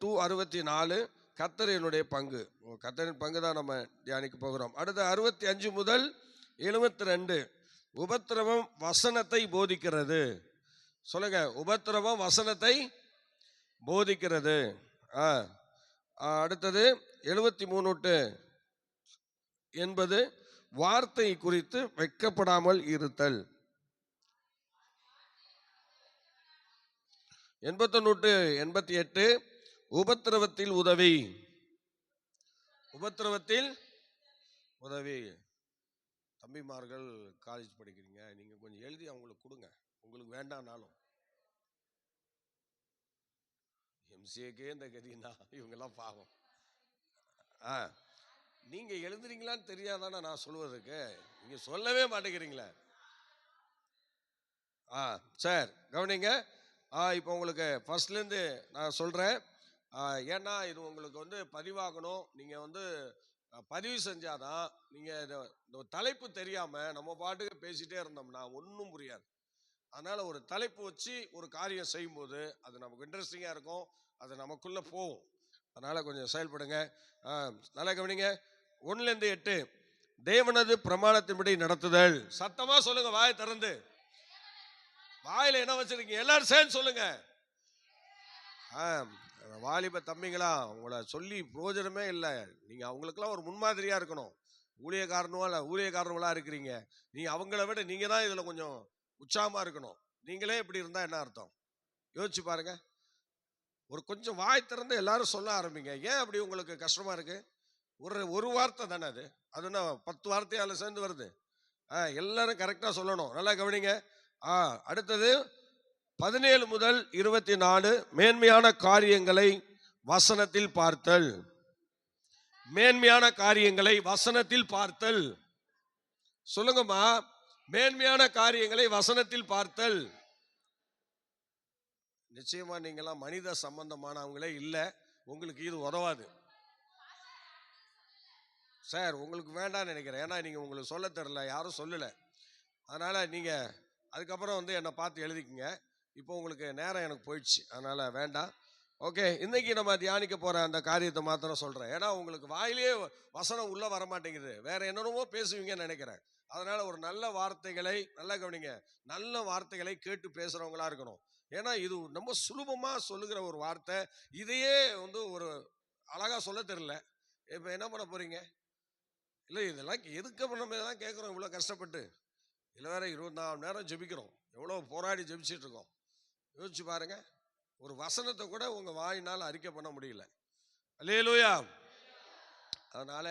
to 64 கர்த்தர் என்னுடைய பங்கு. கர்த்தரின் பங்கு தான் நம்ம தியானிக்க போகிறோம். அடுத்து 65 முதல் 72 உபத்திரவம் வசனத்தை போதிக்கிறது. சொல்லுங்க, உபத்திரவம் வசனத்தை போதிக்கிறது. அடுத்தது 73 என்பது வார்த்தை குறித்து வெட்கப்படாமல் இருத்தல். 81 88 உபத்திரவத்தில் உதவி. உபத்திரவத்தில் உதவி. தம்பிமார்கள் காலேஜ் படிக்கிறீங்க, நீங்க கொஞ்சம் எழுதி அவங்களுக்கு கொடுங்க, உங்களுக்கு வேண்டாம்னாலும். எம்சிஏக்கே இந்த கதினா இவங்கெல்லாம் பாவம். நீங்க எழுதுறீங்களான்னு தெரியாதானே நான் சொல்வதற்கு? நீங்க சொல்லவே மாட்டேங்கிறீங்களே. சரி, கவனிங்க. இப்போ உங்களுக்கு ஃபர்ஸ்ட்லேருந்து நான் சொல்கிறேன். ஏன்னா இது உங்களுக்கு வந்து பதிவாகணும். நீங்கள் வந்து பதிவு செஞ்சாதான். நீங்கள் இந்த தலைப்பு தெரியாமல் நம்ம பாட்டுக்கு பேசிகிட்டே இருந்தோம்னா ஒன்றும் புரியாது. அதனால் ஒரு தலைப்பு வச்சு ஒரு காரியம் செய்யும்போது அது நமக்கு இன்ட்ரெஸ்டிங்காக இருக்கும், அது நமக்குள்ளே போகும். அதனால் கொஞ்சம் செயல்படுங்க. நல்லா கவனிங்க. 1 to 8 தேவனது பிரமாணத்தின்படி நடத்துதல். சத்தமாக சொல்லுங்க, வாயை திறந்து. வாயில என்ன வச்சிருக்கீங்க? எல்லாரும் சேர்ந்து சொல்லுங்க. வாலிப தம்பிங்களா, உங்களை சொல்லி பிரயோஜனமே இல்லை. நீங்க அவங்களுக்கெல்லாம் ஒரு முன்மாதிரியா இருக்கணும். ஊழியக்காரனுவா இருக்கிறீங்க. நீங்க அவங்கள விட நீங்க தான் இதுல கொஞ்சம் உற்சாகமா இருக்கணும். நீங்களே இப்படி இருந்தா என்ன அர்த்தம்? யோசிச்சு பாருங்க. ஒரு கொஞ்சம் வாய் திறந்து எல்லாரும் சொல்ல ஆரம்பிங்க. ஏன் அப்படி உங்களுக்கு கஷ்டமா இருக்கு? ஒரு வார்த்தை தானே அது. அதுன்னா 10 வார்த்தையால சேர்ந்து வருது. எல்லாரும் கரெக்டா சொல்லணும். நல்லா கவனிங்க. அடுத்தது 17 முதல் 24 மேன்மையான காரியங்களை வசனத்தில் பார்த்தல். மேன்மையான காரியங்களை வசனத்தில் பார்த்தல். சொல்லுங்கம்மா, மேன்மையான காரியங்களை வசனத்தில் பார்த்தல். நிச்சயமா நீங்களாம் மனித சம்பந்தமானவங்களே இல்லை, உங்களுக்கு இது உதவாது சார். உங்களுக்கு வேண்டாம்னு நினைக்கிறேன். ஏன்னா நீங்க உங்களுக்கு சொல்ல தெரியல, யாரும் சொல்லலை. அதனால நீங்க அதுக்கப்புறம் வந்து என்னை பார்த்து எழுதிக்குங்க. இப்போ உங்களுக்கு நேரம் எனக்கு போயிடுச்சு, அதனால வேண்டாம். ஓகே, இன்னைக்கு நம்ம தியானிக்க போற அந்த காரியத்தை மாத்திரம் சொல்றேன். ஏன்னா உங்களுக்கு வாயிலே வசனம் உள்ள வர மாட்டேங்குது, வேற என்னென்னமோ பேசுவீங்கன்னு நினைக்கிறேன். அதனால ஒரு நல்ல வார்த்தைகளை, நல்லா கவனிங்க, நல்ல வார்த்தைகளை கேட்டு பேசுறவங்களா இருக்கணும். ஏன்னா இது ரொம்ப சுலபமா சொல்லுகிற ஒரு வார்த்தை. இதையே வந்து ஒரு அழகா சொல்ல தெரியல. இப்ப என்ன பண்ண போறீங்க? இல்லை, இதெல்லாம் எதுக்கு நம்ம தான் கேட்குறோம் இவ்வளோ கஷ்டப்பட்டு. இதில் வேற 24 மணி நேரம் ஜெபிக்கிறோம், எவ்வளோ போராடி ஜெபிச்சுட்டு இருக்கோம். யோசிச்சு பாருங்க, ஒரு வசனத்தை கூட உங்க வாயினால் அறிக்கை பண்ண முடியல. அல்லேலூயா. அதனால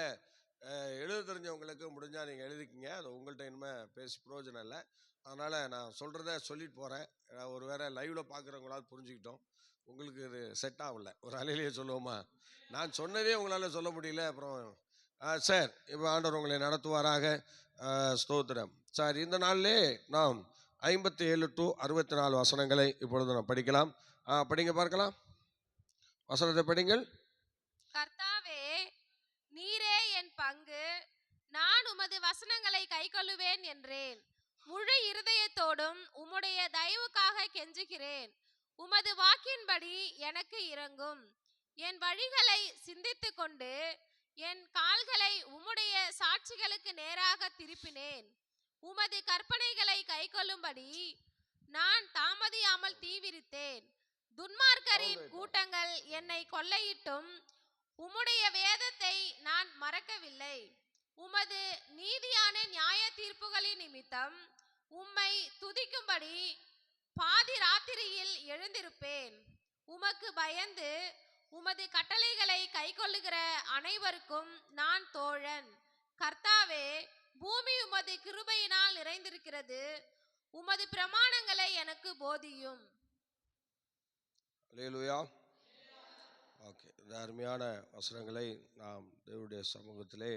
எழுத தெரிஞ்சவங்களுக்கு முடிஞ்சால் நீங்கள் எழுதிக்கிங்க. அது உங்கள்கிட்ட இனிமேல் பேசி பிரயோஜனம் இல்லை. அதனால் நான் சொல்கிறத சொல்லிட்டு போகிறேன். ஒரு வேளை லைவில் பார்க்குறவங்களாவது புரிஞ்சுக்கிட்டோம். உங்களுக்கு இது செட் ஆகல. ஒரு அலையிலேயே சொல்லுவோமா? நான் சொன்னதே உங்களால் சொல்ல முடியல. அப்புறம் சார் இப்போ ஆண்டவர் உங்களை நடத்துவாராக. ஸ்தோத்திரம். சார், இந்த நாளிலே நாம் 57 to 64 வசனங்களை இப்பொழுது நாம் படிக்கலாம். படிங்க பார்க்கலாம். வசனத்தை படிங்கள். கர்த்தாவே, நீரே என் பங்கு, நான் உமது வசனங்களை கைக்கொள்ளுவேன் என்றேன். முழு இருதயத்தோடும் உம்முடைய தயவுக்காக கெஞ்சுகிறேன். உமது வாக்கின்படி எனக்கு இரங்கும். என் வழிகளை சிந்தித்து கொண்டு என் கால்களை உம்முடைய சாட்சிகளுக்கு நேராக திருப்பினேன். உமது கற்பனைகளை கைக்கொள்ளும்படி நான் தாமதியாமல் தீவிரித்தேன். துன்மார்க்கரின் கூட்டங்கள் என்னை கொள்ளையிட்டும் உம்முடைய வேதத்தை நான் மறக்கவில்லை. உமது நீதியான நியாய தீர்ப்புகளின் நிமித்தம் உம்மை துதிக்கும்படி பாதி ராத்திரியில் எழுந்திருப்பேன். உமக்கு பயந்து உமது கட்டளைகளை கைக்கொள்ளுகிற அனைவருக்கும் நான் தோழன். கர்த்தாவே, பூமி உமது கிருபையினால் நிறைந்திருக்கிறது. உமது பிரமாணங்களை எனக்கு போதியும். அல்லேலூயா. ஓகே, இந்த அருமையான வசனங்களை நாம் தேவனுடைய சமூகத்திலே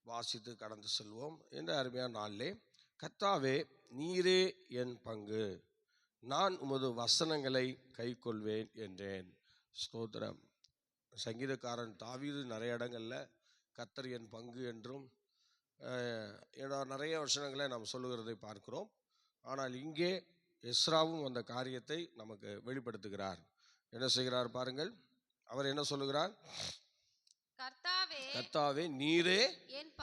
வாசித்து கடந்து செல்வோம். இந்த அருமையான நாளிலே, கர்த்தாவே நீரே என் பங்கு, நான் உமது வசனங்களை கைக்கொள்வேன் என்றேன். ஸ்தோத்திரம். சங்கீதக்காரன் தாவீது நிறைய இடங்களில் கர்த்தர் என் பங்கு என்றும் நிறைய வசனங்களை நாம் சொல்லுகிறதை பார்க்கிறோம். ஆனால் இங்கே எஸ்ராவும் அந்த காரியத்தை நமக்கு வெளிப்படுத்துகிறார். என்ன செய்கிறார் பாருங்கள். அவர் என்ன சொல்லுகிறார்? கர்த்தாவே நீரே என்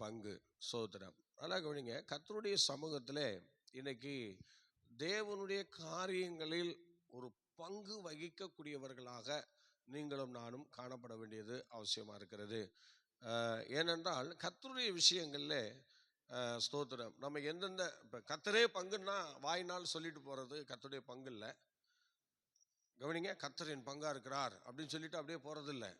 பங்கு. ஸ்தோத்திரம். நல்லா கவனிங்க. கர்த்தருடைய சமூகத்திலே இன்னைக்கு தேவனுடைய காரியங்களில் ஒரு பங்கு வகிக்கக்கூடியவர்களாக நீங்களும் நானும் காணப்பட வேண்டியது அவசியமாக இருக்கிறது. ஏனென்றால் கர்த்தருடைய விஷயங்களில் ஸ்தோத்திரம் நம்ம எந்தெந்த இப்போ கர்த்தரே பங்குன்னா வாய்நாள் சொல்லிட்டு போகிறது கர்த்தருடைய பங்கு இல்லை. கவனிங்க, கர்த்தர் என் பங்கா இருக்கிறார் அப்படின்னு சொல்லிட்டு அப்படியே போறது இல்லை.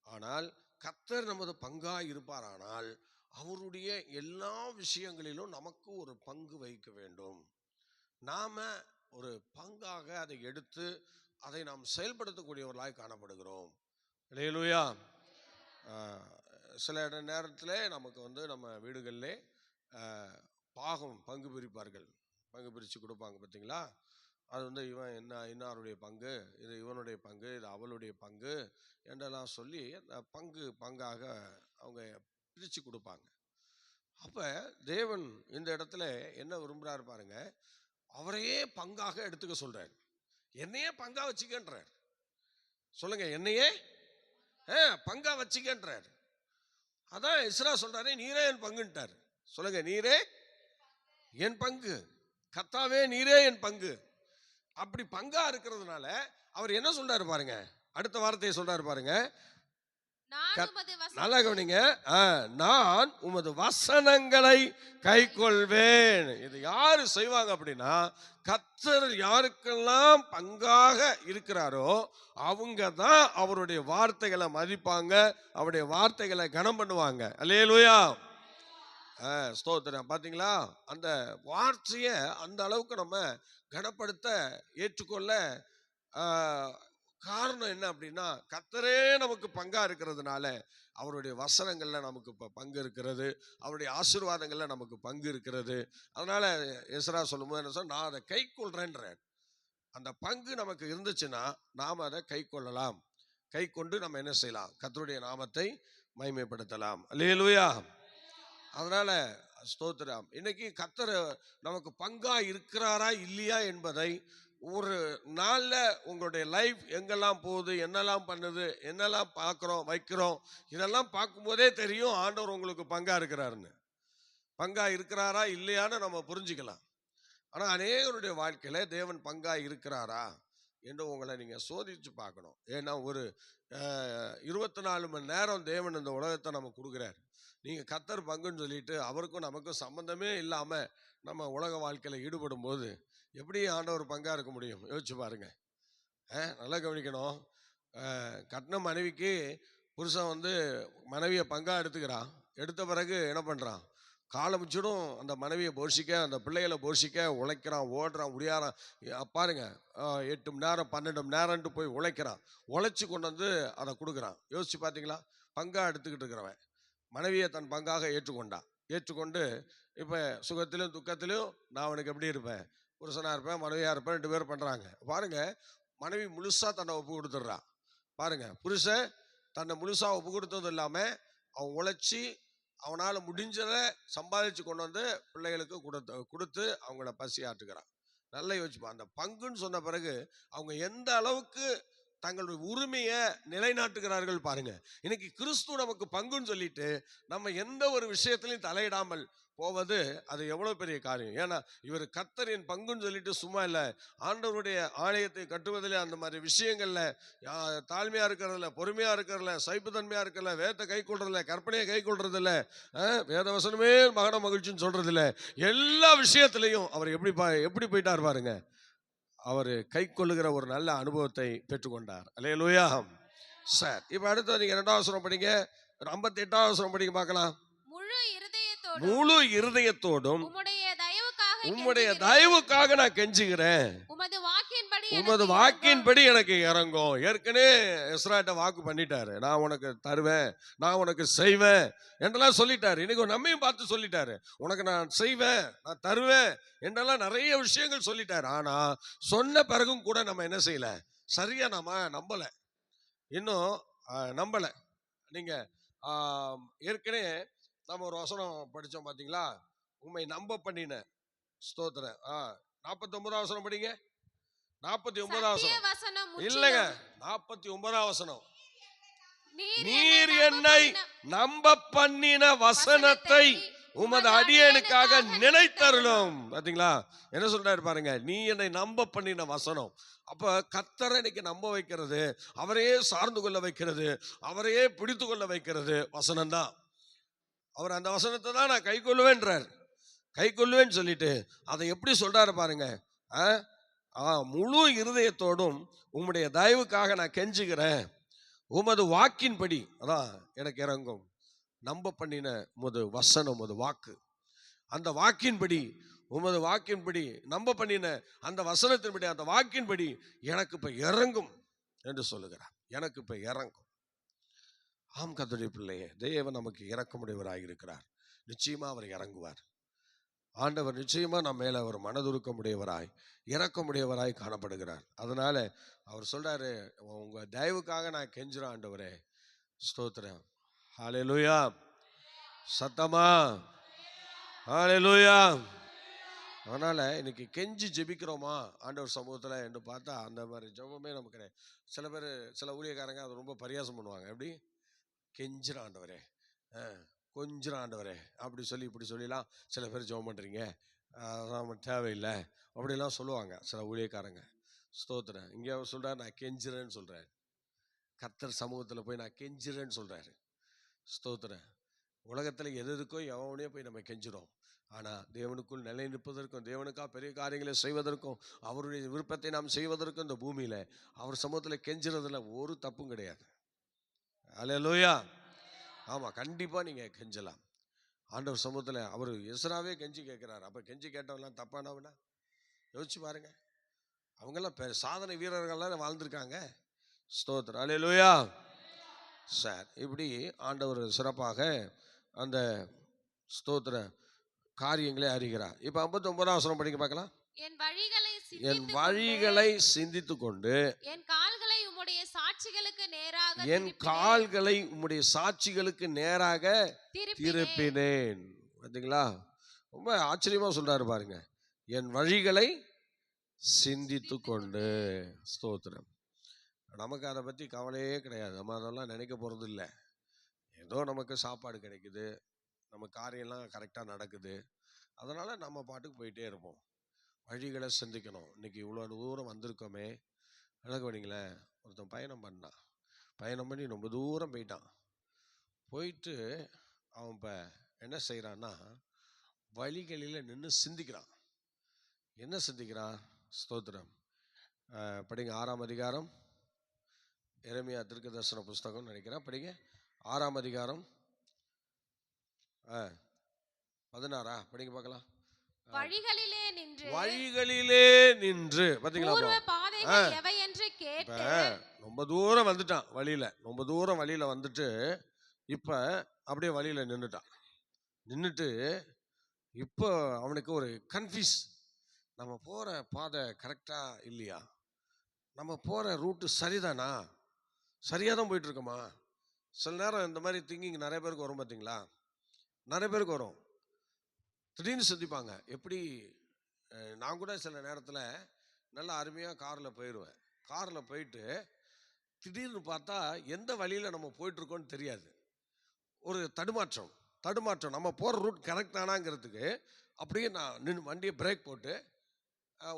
ஆனால் கர்த்தர் நமது பங்கா இருப்பாரானால் அவருடைய எல்லா விஷயங்களிலும் நமக்கு ஒரு பங்கு வகிக்க வேண்டும். நாம ஒரு பங்காக அதை எடுத்து அதை நாம் செயல்படுத்தக்கூடியவர்களாய் காணப்படுகிறோம். அல்லேலூயா. சில நேரத்தில் நமக்கு நம்ம வீடுகளிலே பங்கு பிரிப்பார்கள். பங்கு பிரித்து கொடுப்பாங்க பார்த்தீங்களா? அது இவன் இன்னாருடைய பங்கு, இது இவனுடைய பங்கு, இது அவளுடைய பங்கு என்றெல்லாம் சொல்லி பங்காக அவங்க பிரித்து கொடுப்பாங்க. அப்போ தேவன் இந்த இடத்துல என்ன விரும்புகிறாரு பாருங்க. அவரையே பங்காக எடுத்துக்க சொல்றார். என்னையே பங்கா வச்சுக்கன்றார். சொல்லுங்க, என்னையே பங்கா வச்சுக்கன்றார். அதான் எஸ்ரா சொல்றாரு, நீரே என் பங்குன்ட்டார். சொல்லுங்க, நீரே என் பங்கு. கர்த்தாவே நீரே என் பங்கு. அப்படி பங்கா இருக்கிறதுனால அவர் என்ன சொல்றாரு பாருங்க. அடுத்த வார்த்தையை சொல்றாரு பாருங்க. நல்லா கவனிங்க. நான் உமது வசனங்களை கைக்கொள்வேன். இது யாரு செய்வாங்க அப்படின்னா, கர்த்தர் யாருக்கெல்லாம் பங்காக இருக்கிறாரோ அவங்க தான் அவருடைய வார்த்தைகளை மதிப்பாங்க, அவருடைய வார்த்தைகளை கனம் பண்ணுவாங்க. அல்லேலூயா. ஸ்தோத்திரம். பார்த்தீங்களா? அந்த வார்த்தையை அந்த அளவுக்கு நம்ம கனப்படுத்த ஏற்றுக்கொள்ள காரணம் என்ன அப்படின்னா, கர்த்தரே நமக்கு பங்கா இருக்கிறதுனால அவருடைய வசனங்கள்ல நமக்கு இப்போ பங்கு இருக்கிறது, அவருடைய ஆசீர்வாதங்கள்ல நமக்கு பங்கு இருக்கிறது. அதனால எஸ்ரா சொல்லும்போது என்ன சொல்ல, நான் அதை கை கொள்றேன்றேன். அந்த பங்கு நமக்கு இருந்துச்சுன்னா நாம் அதை கை கொள்ளலாம். கை கொண்டு நம்ம என்ன செய்யலாம்? கர்த்தருடைய நாமத்தை மகிமைப்படுத்தலாம். அல்லேலூயா. அதனால ஸ்தோத்திரம். இன்னைக்கு கர்த்தர் நமக்கு பங்கா இருக்கிறாரா இல்லையா என்பதை ஒரு நாளில் உங்களுடைய லைஃப் எங்கெல்லாம் போகுது, என்னெல்லாம் பண்ணுது, என்னெல்லாம் பார்க்குறோம் வைக்கிறோம், இதெல்லாம் பார்க்கும்போதே தெரியும் ஆண்டவர் உங்களுக்கு பங்கா இருக்கிறாருன்னு. பங்கா இருக்கிறாரா இல்லையான்னு நம்ம புரிஞ்சுக்கலாம். ஆனால் அநேகருடைய வாழ்க்கையில் தேவன் பங்கா இருக்கிறாரா என்று உங்களை நீங்கள் சோதிச்சு பார்க்கணும். ஏன்னா ஒரு 24 மணி நேரம் தேவன் இந்த உலகத்தை நம்ம கொடுக்குறார். நீங்கள் கர்த்தர் பங்குன்னு சொல்லிட்டு அவருக்கும் நமக்கும் சம்மந்தமே இல்லாமல் நம்ம உலக வாழ்க்கையில் ஈடுபடும் போது எப்படி ஆண்டவர் பங்கா இருக்க முடியும்? யோசிச்சு பாருங்க. நல்லா கவனிக்கணும். கட்டின மனைவிக்கு புருஷன் வந்து மனைவியை பங்காக எடுத்துக்கிறான். எடுத்த பிறகு என்ன பண்ணுறான்? காலமிச்சிடும் அந்த மனைவியை போஷிக்க, அந்த பிள்ளைகளை போஷிக்க உழைக்கிறான், ஓடுறான், உடையாறான். பாருங்க, 8 மணி நேரம் 12 மணி நேரம்ட்டு போய் உழைக்கிறான். உழைச்சி கொண்டு வந்து அதை கொடுக்குறான். யோசிச்சு பார்த்தீங்களா? பங்காக எடுத்துக்கிட்டு இருக்கிறவன் மனைவியை தன் பங்காக ஏற்றுக்கொண்டான். ஏற்றுக்கொண்டு இப்போ சுகத்திலும் துக்கத்திலும் நான் அவனுக்கு எப்படி இருப்பேன்? புருஷனாக இருப்பேன், மனைவியாக இருப்பேன். 2 பேரும் பண்ணுறாங்க. பாருங்க, மனைவி முழுசாக தன்னை ஒப்பு கொடுத்துட்றான். பாருங்க, புருஷன் தன்னை முழுசாக ஒப்பு கொடுத்தது இல்லாமல் அவன் உழைச்சி அவனால் முடிஞ்சதை சம்பாதிச்சு கொண்டு வந்து பிள்ளைகளுக்கு கொடுத்து அவங்கள பசி ஆட்டுக்கிறான். நல்லா யோசிப்பான். அந்த பங்குன்னு சொன்ன பிறகு அவங்க எந்த அளவுக்கு தங்களுடைய உரிமையை நிலைநாட்டுகிறார்கள் பாருங்க. இன்னைக்கு கிறிஸ்து நமக்கு பங்குன்னு சொல்லிட்டு நம்ம எந்த ஒரு விஷயத்திலையும் தலையிடாமல் போவது அது எவ்வளவு பெரிய காரியம். ஏன்னா இவர் கர்த்தரின் பங்குன்னு சொல்லிட்டு சும்மா இல்லை, ஆண்டவருடைய ஆலயத்தை கட்டுவதில் அந்த மாதிரி விஷயங்கள்ல தாழ்மையா இருக்கிறதுல, பொறுமையா இருக்கிறதுல, சைப்புத்தன்மையா இருக்கிறதுல, வேதத்தை கை கொள்றதில்ல, கற்பனையை கை கொள்றதில்ல, வேத வசனமே மகன மகிழ்ச்சின்னு சொல்றதில்ல, எல்லா விஷயத்திலையும் அவர் எப்படி போயிட்டார் பாருங்க. அவர் கை கொள்ளுகிற ஒரு நல்ல அனுபவத்தை பெற்றுக்கொண்டார். அல்லேலூயா. சார், இப்ப அடுத்து நீங்க 2வது வசனம் படிங்க, 58வது வசனம் படிங்க பார்க்கலாம். முழு இருதயத்தோடும் உம்முடைய தயவுக்காக நான் கெஞ்சுகிறேன், உமது வாக்கின்படி எனக்கு இறங்கும். ஏற்கனவே எஸ்ராட்ட வாக்கு பண்ணிட்டாரு, நான் உனக்கு தருவேன், நான் உனக்கு செய்வேன் என்றெல்லாம் சொல்லிட்டாரு. இன்னைக்கு நம்மையும் பார்த்து சொல்லிட்டாரு, உனக்கு நான் செய்வேன், நான் தருவேன் என்றெல்லாம் நிறைய விஷயங்கள் சொல்லிட்டாரு. ஆனா சொன்ன பிறகும் கூட நம்ம என்ன செய்யல? சரியா நாம நம்பல, இன்னும் நம்பல. நீங்க ஏற்கனவே நம்ம ஒரு வசனம் படிச்சோம் பாத்தீங்களா? உண்மை நம்ப பண்ணின ஸ்தோத்திரம். 49வது வசனம் படிங்க. 49வது வசனம் இல்லைங்க, 49வது வசனம். நீர் என்னை நம்ப பண்ணின வசனத்தை உமது அடியேனுக்காக நினைத்தருளும். பாத்தீங்களா என்ன சொல்றாரு பாருங்க? நீ என்னை நம்ப பண்ணின வசனம். அப்ப கர்த்தரை இன்னைக்கு நம்ப வைக்கிறது, அவரையே சார்ந்து கொள்ள வைக்கிறது, அவரையே பிடித்து கொள்ள வைக்கிறது வசனம் தான். அவர் அந்த வசனத்தை தான் நான் கை கொள்ளுவேன்றார். கை கொள்ளுவேன்னு சொல்லிட்டு அதை எப்படி சொல்றாரு பாருங்க. முழு இருதயத்தோடும் உம்முடைய தயவுக்காக நான் கெஞ்சுகிறேன், உமது வாக்கின்படி அதான் எனக்கு இறங்கும். நம்ப பண்ணின உமது வசனம், உமது வாக்கு, அந்த வாக்கின்படி, உமது வாக்கின்படி நம்ப பண்ணின அந்த வசனத்தின்படி, அந்த வாக்கின்படி எனக்கு இப்ப இறங்கும் என்று சொல்லுகிறார். எனக்கு இப்ப இறங்கும். ஆம் கர்த்தருடைய பிள்ளையே, தேவன் நமக்கு இறக்கமுடையவராக இருக்கிறார். நிச்சயமா அவர் இறங்குவார். ஆண்டவர் நிச்சயமா நம்ம மேல அவர் மனதுருக்கமுடையவராய், இறக்கமுடையவராய் காணப்படுகிறார். அதனால அவர் சொல்றாரு, உங்க தயவுக்காக நான் கெஞ்சுறேன் ஆண்டவரே. ஸ்தோத்திரம். ஹல்லேலூயா. சத்தமா ஹல்லேலூயா. அதனால இன்னைக்கு கெஞ்சி ஜெபிக்கிறோமா ஆண்டவர் சமூகத்துல என்று பார்த்தா அந்த மாதிரி ஜெபமே நமக்கு கிடையாது. சில பேர், சில ஊழியக்காரங்க அது ரொம்ப பரியாசம் பண்ணுவாங்க. எப்படி? கெஞ்சுற ஆண்டவரே, கொஞ்சம் ஆண்டவரே அப்படி சொல்லி இப்படி சொல்லிலாம் சில பேர் ஜெபம் பண்ணுறீங்க, நம்ம தேவையில்லை அப்படிலாம் சொல்லுவாங்க சில ஊழியக்காரங்க. ஸ்தோத்திரம். இங்கே அவர் சொல்கிறார், நான் கெஞ்சுறேன்னு சொல்கிறார். கர்த்தர் சமூகத்தில் போய் நான் கெஞ்சுறேன்னு சொல்கிறாரு. ஸ்தோத்திரம். உலகத்தில் எது இருக்கோ எவனே போய் நம்ம கெஞ்சிடும். ஆனால் தேவனுக்குள் நிலை நிற்பதற்கும், தேவனுக்காக பெரிய காரியங்களை செய்வதற்கும், அவருடைய விருப்பத்தை நாம் செய்வதற்கும் இந்த பூமியில் அவர் சமூகத்தில் கெஞ்சுறதுல ஒரு தப்பும் கிடையாது. அல்லேலூயா. ஆமாம், கண்டிப்பாக நீங்கள் கெஞ்சலாம் ஆண்டவர் சமூகத்தில். அவர் எஸ்ராவே கெஞ்சி கேட்குறாரு. அப்போ கெஞ்சி கேட்டவங்களாம் தப்பானவனா? யோசிச்சு பாருங்க. அவங்கெல்லாம் சாதனை வீரர்கள்லாம் வாழ்ந்திருக்காங்க. ஸ்தோத்திரம். அல்லேலூயா. சார், இப்படி ஆண்டவர் சிறப்பாக அந்த ஸ்தோத்திர காரியங்களை அறிகிறார். இப்போ 59வது வசனம் படிக்க பார்க்கலாம். என் வழிகளை சிந்தித்துக் கொண்டு என் கால்களை உம்முடைய சாட்சிகளுக்கு நேராக திருப்பினேன். பார்த்தீங்களா? ரொம்ப ஆச்சரியமா சொல்றாரு பாருங்க. என் வழிகளை சிந்தித்து கொண்டு. ஸ்தோத்திரம். நமக்கு அதை பற்றி கவலையே கிடையாது. நம்ம அதெல்லாம் நினைக்க போகிறது இல்லை. ஏதோ நமக்கு சாப்பாடு கிடைக்குது, நம்ம காரியெல்லாம் கரெக்டாக நடக்குது, அதனால் நம்ம பாட்டுக்கு போயிட்டே இருப்போம். வழிகளை சிந்திக்கணும். இன்னைக்கு இவ்வளோ தூரம் வந்திருக்கோமே, எனக்கு பண்ணிங்களேன், ஒருத்தன் பயணம் பண்ணி ரொம்ப தூரம் போயிட்டான். போயிட்டு அவன் இப்போ என்ன செய்கிறான்னா, வழிகளில் நின்று சிந்திக்கிறான். என்ன சிந்திக்கிறான்? ஸ்தோத்திரம். படிங்க 6ஆம் அதிகாரம் எரேமியா தீர்க்கதரிசன புஸ்தகம் நினைக்கிறேன், படிங்க. 6ஆம் அதிகாரம் 16 படிங்க பார்க்கலாம். வழிகளிலே நின்று வழிகளிலே நின்று பாத்தீங்களா, பூர்வ பாதைகள் எவை என்று கேட்டு. ரொம்ப தூரம் வந்துட்டான், ரொம்ப தூரம் வழியில வந்துட்டு இப்ப அப்படியே வழியில நின்றுட்டு இப்போ அவனுக்கு ஒரு கன்ஃபியூஸ். நம்ம போற பாதை கரெக்டா இல்லையா, நம்ம போற ரூட்டு சரிதானா, சரியா தான் போயிட்டு இருக்கோமா? சில நேரம் இந்த மாதிரி திங்கிங் நிறைய பேருக்கு வரும் பார்த்தீங்களா, நிறைய பேருக்கு வரும். திடீர்னு சிந்திப்பாங்க. எப்படி நான் கூட சில நேரத்தில் நல்லா அருமையாக காரில் போயிடுவேன். காரில் போயிட்டு திடீர்னு பார்த்தா எந்த வழியில் நம்ம போயிட்டுருக்கோன்னு தெரியாது. ஒரு தடுமாற்றம். நம்ம போகிற ரூட் கரெக்டானாங்கிறதுக்கு அப்படியே நான் வண்டியை பிரேக் போட்டு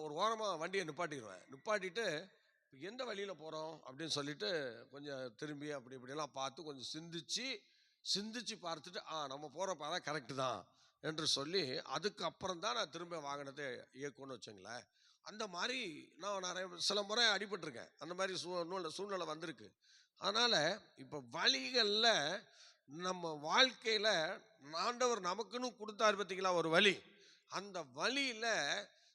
ஒரு ஓரமாக வண்டியை நிப்பாட்டிட்டு எந்த வழியில் போகிறோம் அப்படின்னு சொல்லிட்டு கொஞ்சம் திரும்பி அப்படி இப்படியெல்லாம் பார்த்து கொஞ்சம் சிந்திச்சு பார்த்துட்டு நம்ம போகிற பாதை கரெக்டு தான் என்று சொல்லி அதுக்கப்புறம் தான் நான் திரும்ப வாகனத்தை இயக்குன்னு வச்சுங்களேன். அந்த மாதிரி நான் சில முறை அடிபட்டிருக்கேன். அந்த மாதிரி சூழ்நிலை வந்திருக்கு. அதனால் இப்போ வழிகளில் நம்ம வாழ்க்கையில் ஆண்டவர் நமக்குன்னு கொடுத்தாரு பார்த்தீங்களா ஒரு வழி. அந்த வழியில்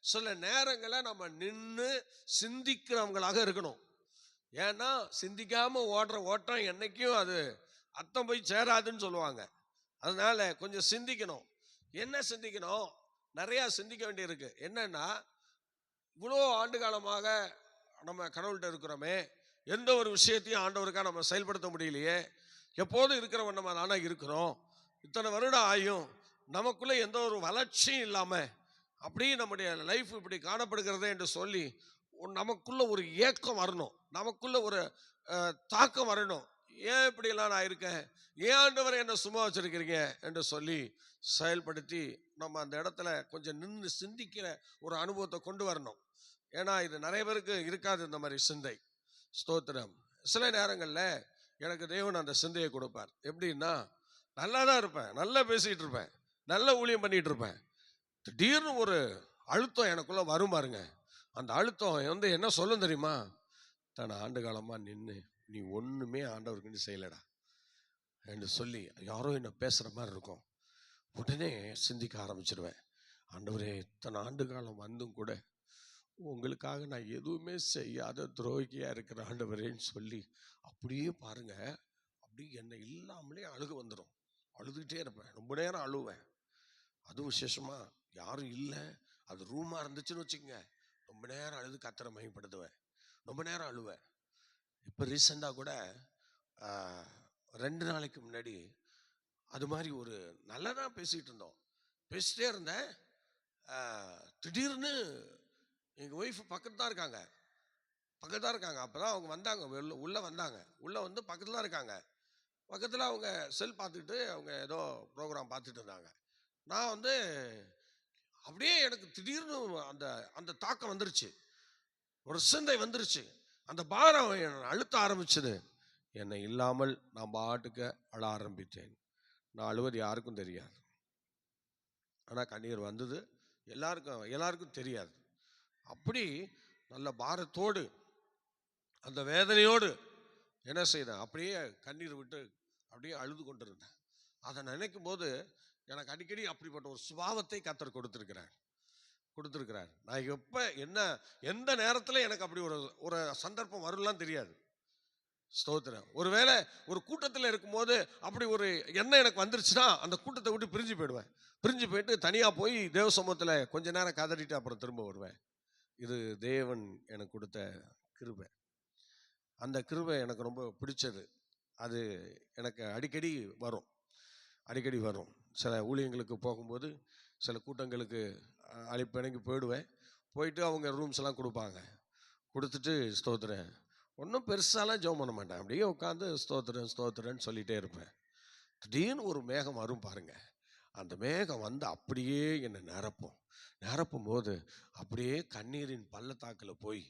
சில நேரங்களை நம்ம நின்று சிந்திக்கிறவங்களாக இருக்கணும். ஏன்னா சிந்திக்காம ஓடுற ஓட்டம் என்னைக்கும் அது அர்த்தம் போய் சேராதுன்னு சொல்லுவாங்க. அதனால கொஞ்சம் சிந்திக்கணும். என்ன சிந்திக்கணும்? நிறைய சிந்திக்க வேண்டியிருக்கு. என்னன்னா, இவ்வளோ ஆண்டு காலமாக நம்ம கடவுள்கிட்ட இருக்கிறோமே, எந்த ஒரு விஷயத்தையும் ஆண்டவருக்காக நம்ம செயல்படுத்த முடியலையே, எப்போதும் இருக்கிறவன் நம்ம தானே இருக்கிறோம், இத்தனை வருடம் ஆயும் நமக்குள்ள எந்த ஒரு வளர்ச்சியும் இல்லாம அப்படியே நம்முடைய லைஃப் இப்படி காணப்படுகிறதே என்று சொல்லி நமக்குள்ள ஒரு ஏக்கம் வரணும், நமக்குள்ள ஒரு தாக்கம் வரணும். ஏன் இப்படியெல்லாம் நான் இருக்கேன், ஏன் ஆண்டவரை என்ன சும்மா வச்சிருக்கிறீங்க என்று சொல்லி செயல்படுத்தி நம்ம அந்த இடத்துல கொஞ்சம் நின்று சிந்திக்கிற ஒரு அனுபவத்தை கொண்டு வரணும். ஏன்னா இது நிறைய பேருக்கு இருக்காது இந்த மாதிரி சிந்தை. ஸ்தோத்திரம். சில நேரங்களில் எனக்கு தேவன் அந்த சிந்தையை கொடுப்பார். எப்படின்னா, நல்லா தான் இருப்பேன், நல்லா பேசிகிட்டு இருப்பேன், நல்ல ஊழியம் பண்ணிகிட்டு இருப்பேன். திடீர்னு ஒரு அழுத்தம் எனக்குள்ளே வரும் பாருங்க. அந்த அழுத்தம் என்ன சொல்லும் தெரியுமா? தன் ஆண்டு காலமாக நின்று நீ ஒன்றுமே ஆண்டவருக்கு செய்யலடா என்று சொல்லி யாரோ என்ன பேசுகிற மாதிரி இருக்கும். உடனே சிந்திக்க ஆரம்பிச்சிருவேன். ஆண்டவரே, இத்தனை ஆண்டு காலம் வந்தும் கூட உங்களுக்காக நான் எதுவுமே செய்யாத துரோகியாக இருக்கிற ஆண்டவரேன்னு சொல்லி அப்படியே பாருங்க, அப்படியே என்னை இல்லாமலே அழுக வந்துடும். அழுதுகிட்டே இருப்பேன், ரொம்ப நேரம் அழுவேன். அதுவும் விசேஷமாக யாரும் இல்லை, அது ரூமாக இருந்துச்சுன்னு வச்சுக்கோங்க, ரொம்ப நேரம் அழுது கர்த்தரை மகிமைப்படுத்துவேன், ரொம்ப நேரம் அழுவேன். இப்போ ரீசெண்டாக கூட 2 நாளைக்கு முன்னாடி அது மாதிரி ஒரு நல்லதாக பேசிகிட்டே இருந்தேன். திடீர்னு எங்கள் ஒய்ஃப் பக்கத்து தான் இருக்காங்க. அப்போ தான் அவங்க வந்தாங்க, உள்ளே வந்தாங்க. உள்ளே வந்து பக்கத்தில் தான் இருக்காங்க. பக்கத்தில் அவங்க செல் பார்த்துக்கிட்டு அவங்க ஏதோ ப்ரோக்ராம் பார்த்துட்டு இருந்தாங்க. நான் வந்து அப்படியே எனக்கு திடீர்னு அந்த தாக்கம் வந்துருச்சு, ஒரு சிந்தை வந்துருச்சு, அந்த பாரம் அழுத்த ஆரம்பிச்சது. என்னை இல்லாமல் நான் பாட்டுக்க அழ ஆரம்பித்தேன். நான் அழுவது யாருக்கும் தெரியாது, ஆனால் கண்ணீர் வந்தது எல்லாருக்கும் தெரியாது. அப்படி நல்ல பாரத்தோடு அந்த வேதனையோடு என்ன செய்தேன், அப்படியே கண்ணீர் விட்டு அப்படியே அழுது கொண்டிருந்தேன். அதை நினைக்கும் போது எனக்கு அடிக்கடி அப்படிப்பட்ட ஒரு சுபாவத்தை கர்த்தர் கொடுத்திருக்கிறார். நான் எப்போ எந்த நேரத்தில் எனக்கு அப்படி ஒரு சந்தர்ப்பம் வரும்லாம் தெரியாது. ஸ்தோத்திரம். ஒருவேளை ஒரு கூட்டத்தில் இருக்கும்போது அப்படி ஒரு எண்ணம் எனக்கு வந்துருச்சுன்னா அந்த கூட்டத்தை விட்டு பிரிஞ்சு போயிட்டு தனியாக போய் தேவ சமூகத்தில் கொஞ்ச நேரம் கதறிட்டு அப்புறம் திரும்ப வருவேன். இது தேவன் எனக்கு கொடுத்த கிருபை. அந்த கிருபை எனக்கு ரொம்ப பிடிச்சது. அது எனக்கு அடிக்கடி வரும். சில ஊழியங்களுக்கு போகும்போது சில கூட்டங்களுக்கு அழைப்பிணங்கி போயிட்டு அவங்க ரூம்ஸ் எல்லாம் கொடுத்துட்டு ஸ்தோத்திரம், ஒன்றும் பெருசாலாம் ஜெபம் பண்ண மாட்டேன், அப்படியே உட்காந்து ஸ்தோத்திரன்னு சொல்லிகிட்டே இருப்பேன். திடீர்னு ஒரு மேகம் வரும் பாருங்க. அந்த மேகம் வந்து அப்படியே என்னை நிரப்பும் போது அப்படியே கண்ணீரின் பள்ளத்தாக்கில் போய்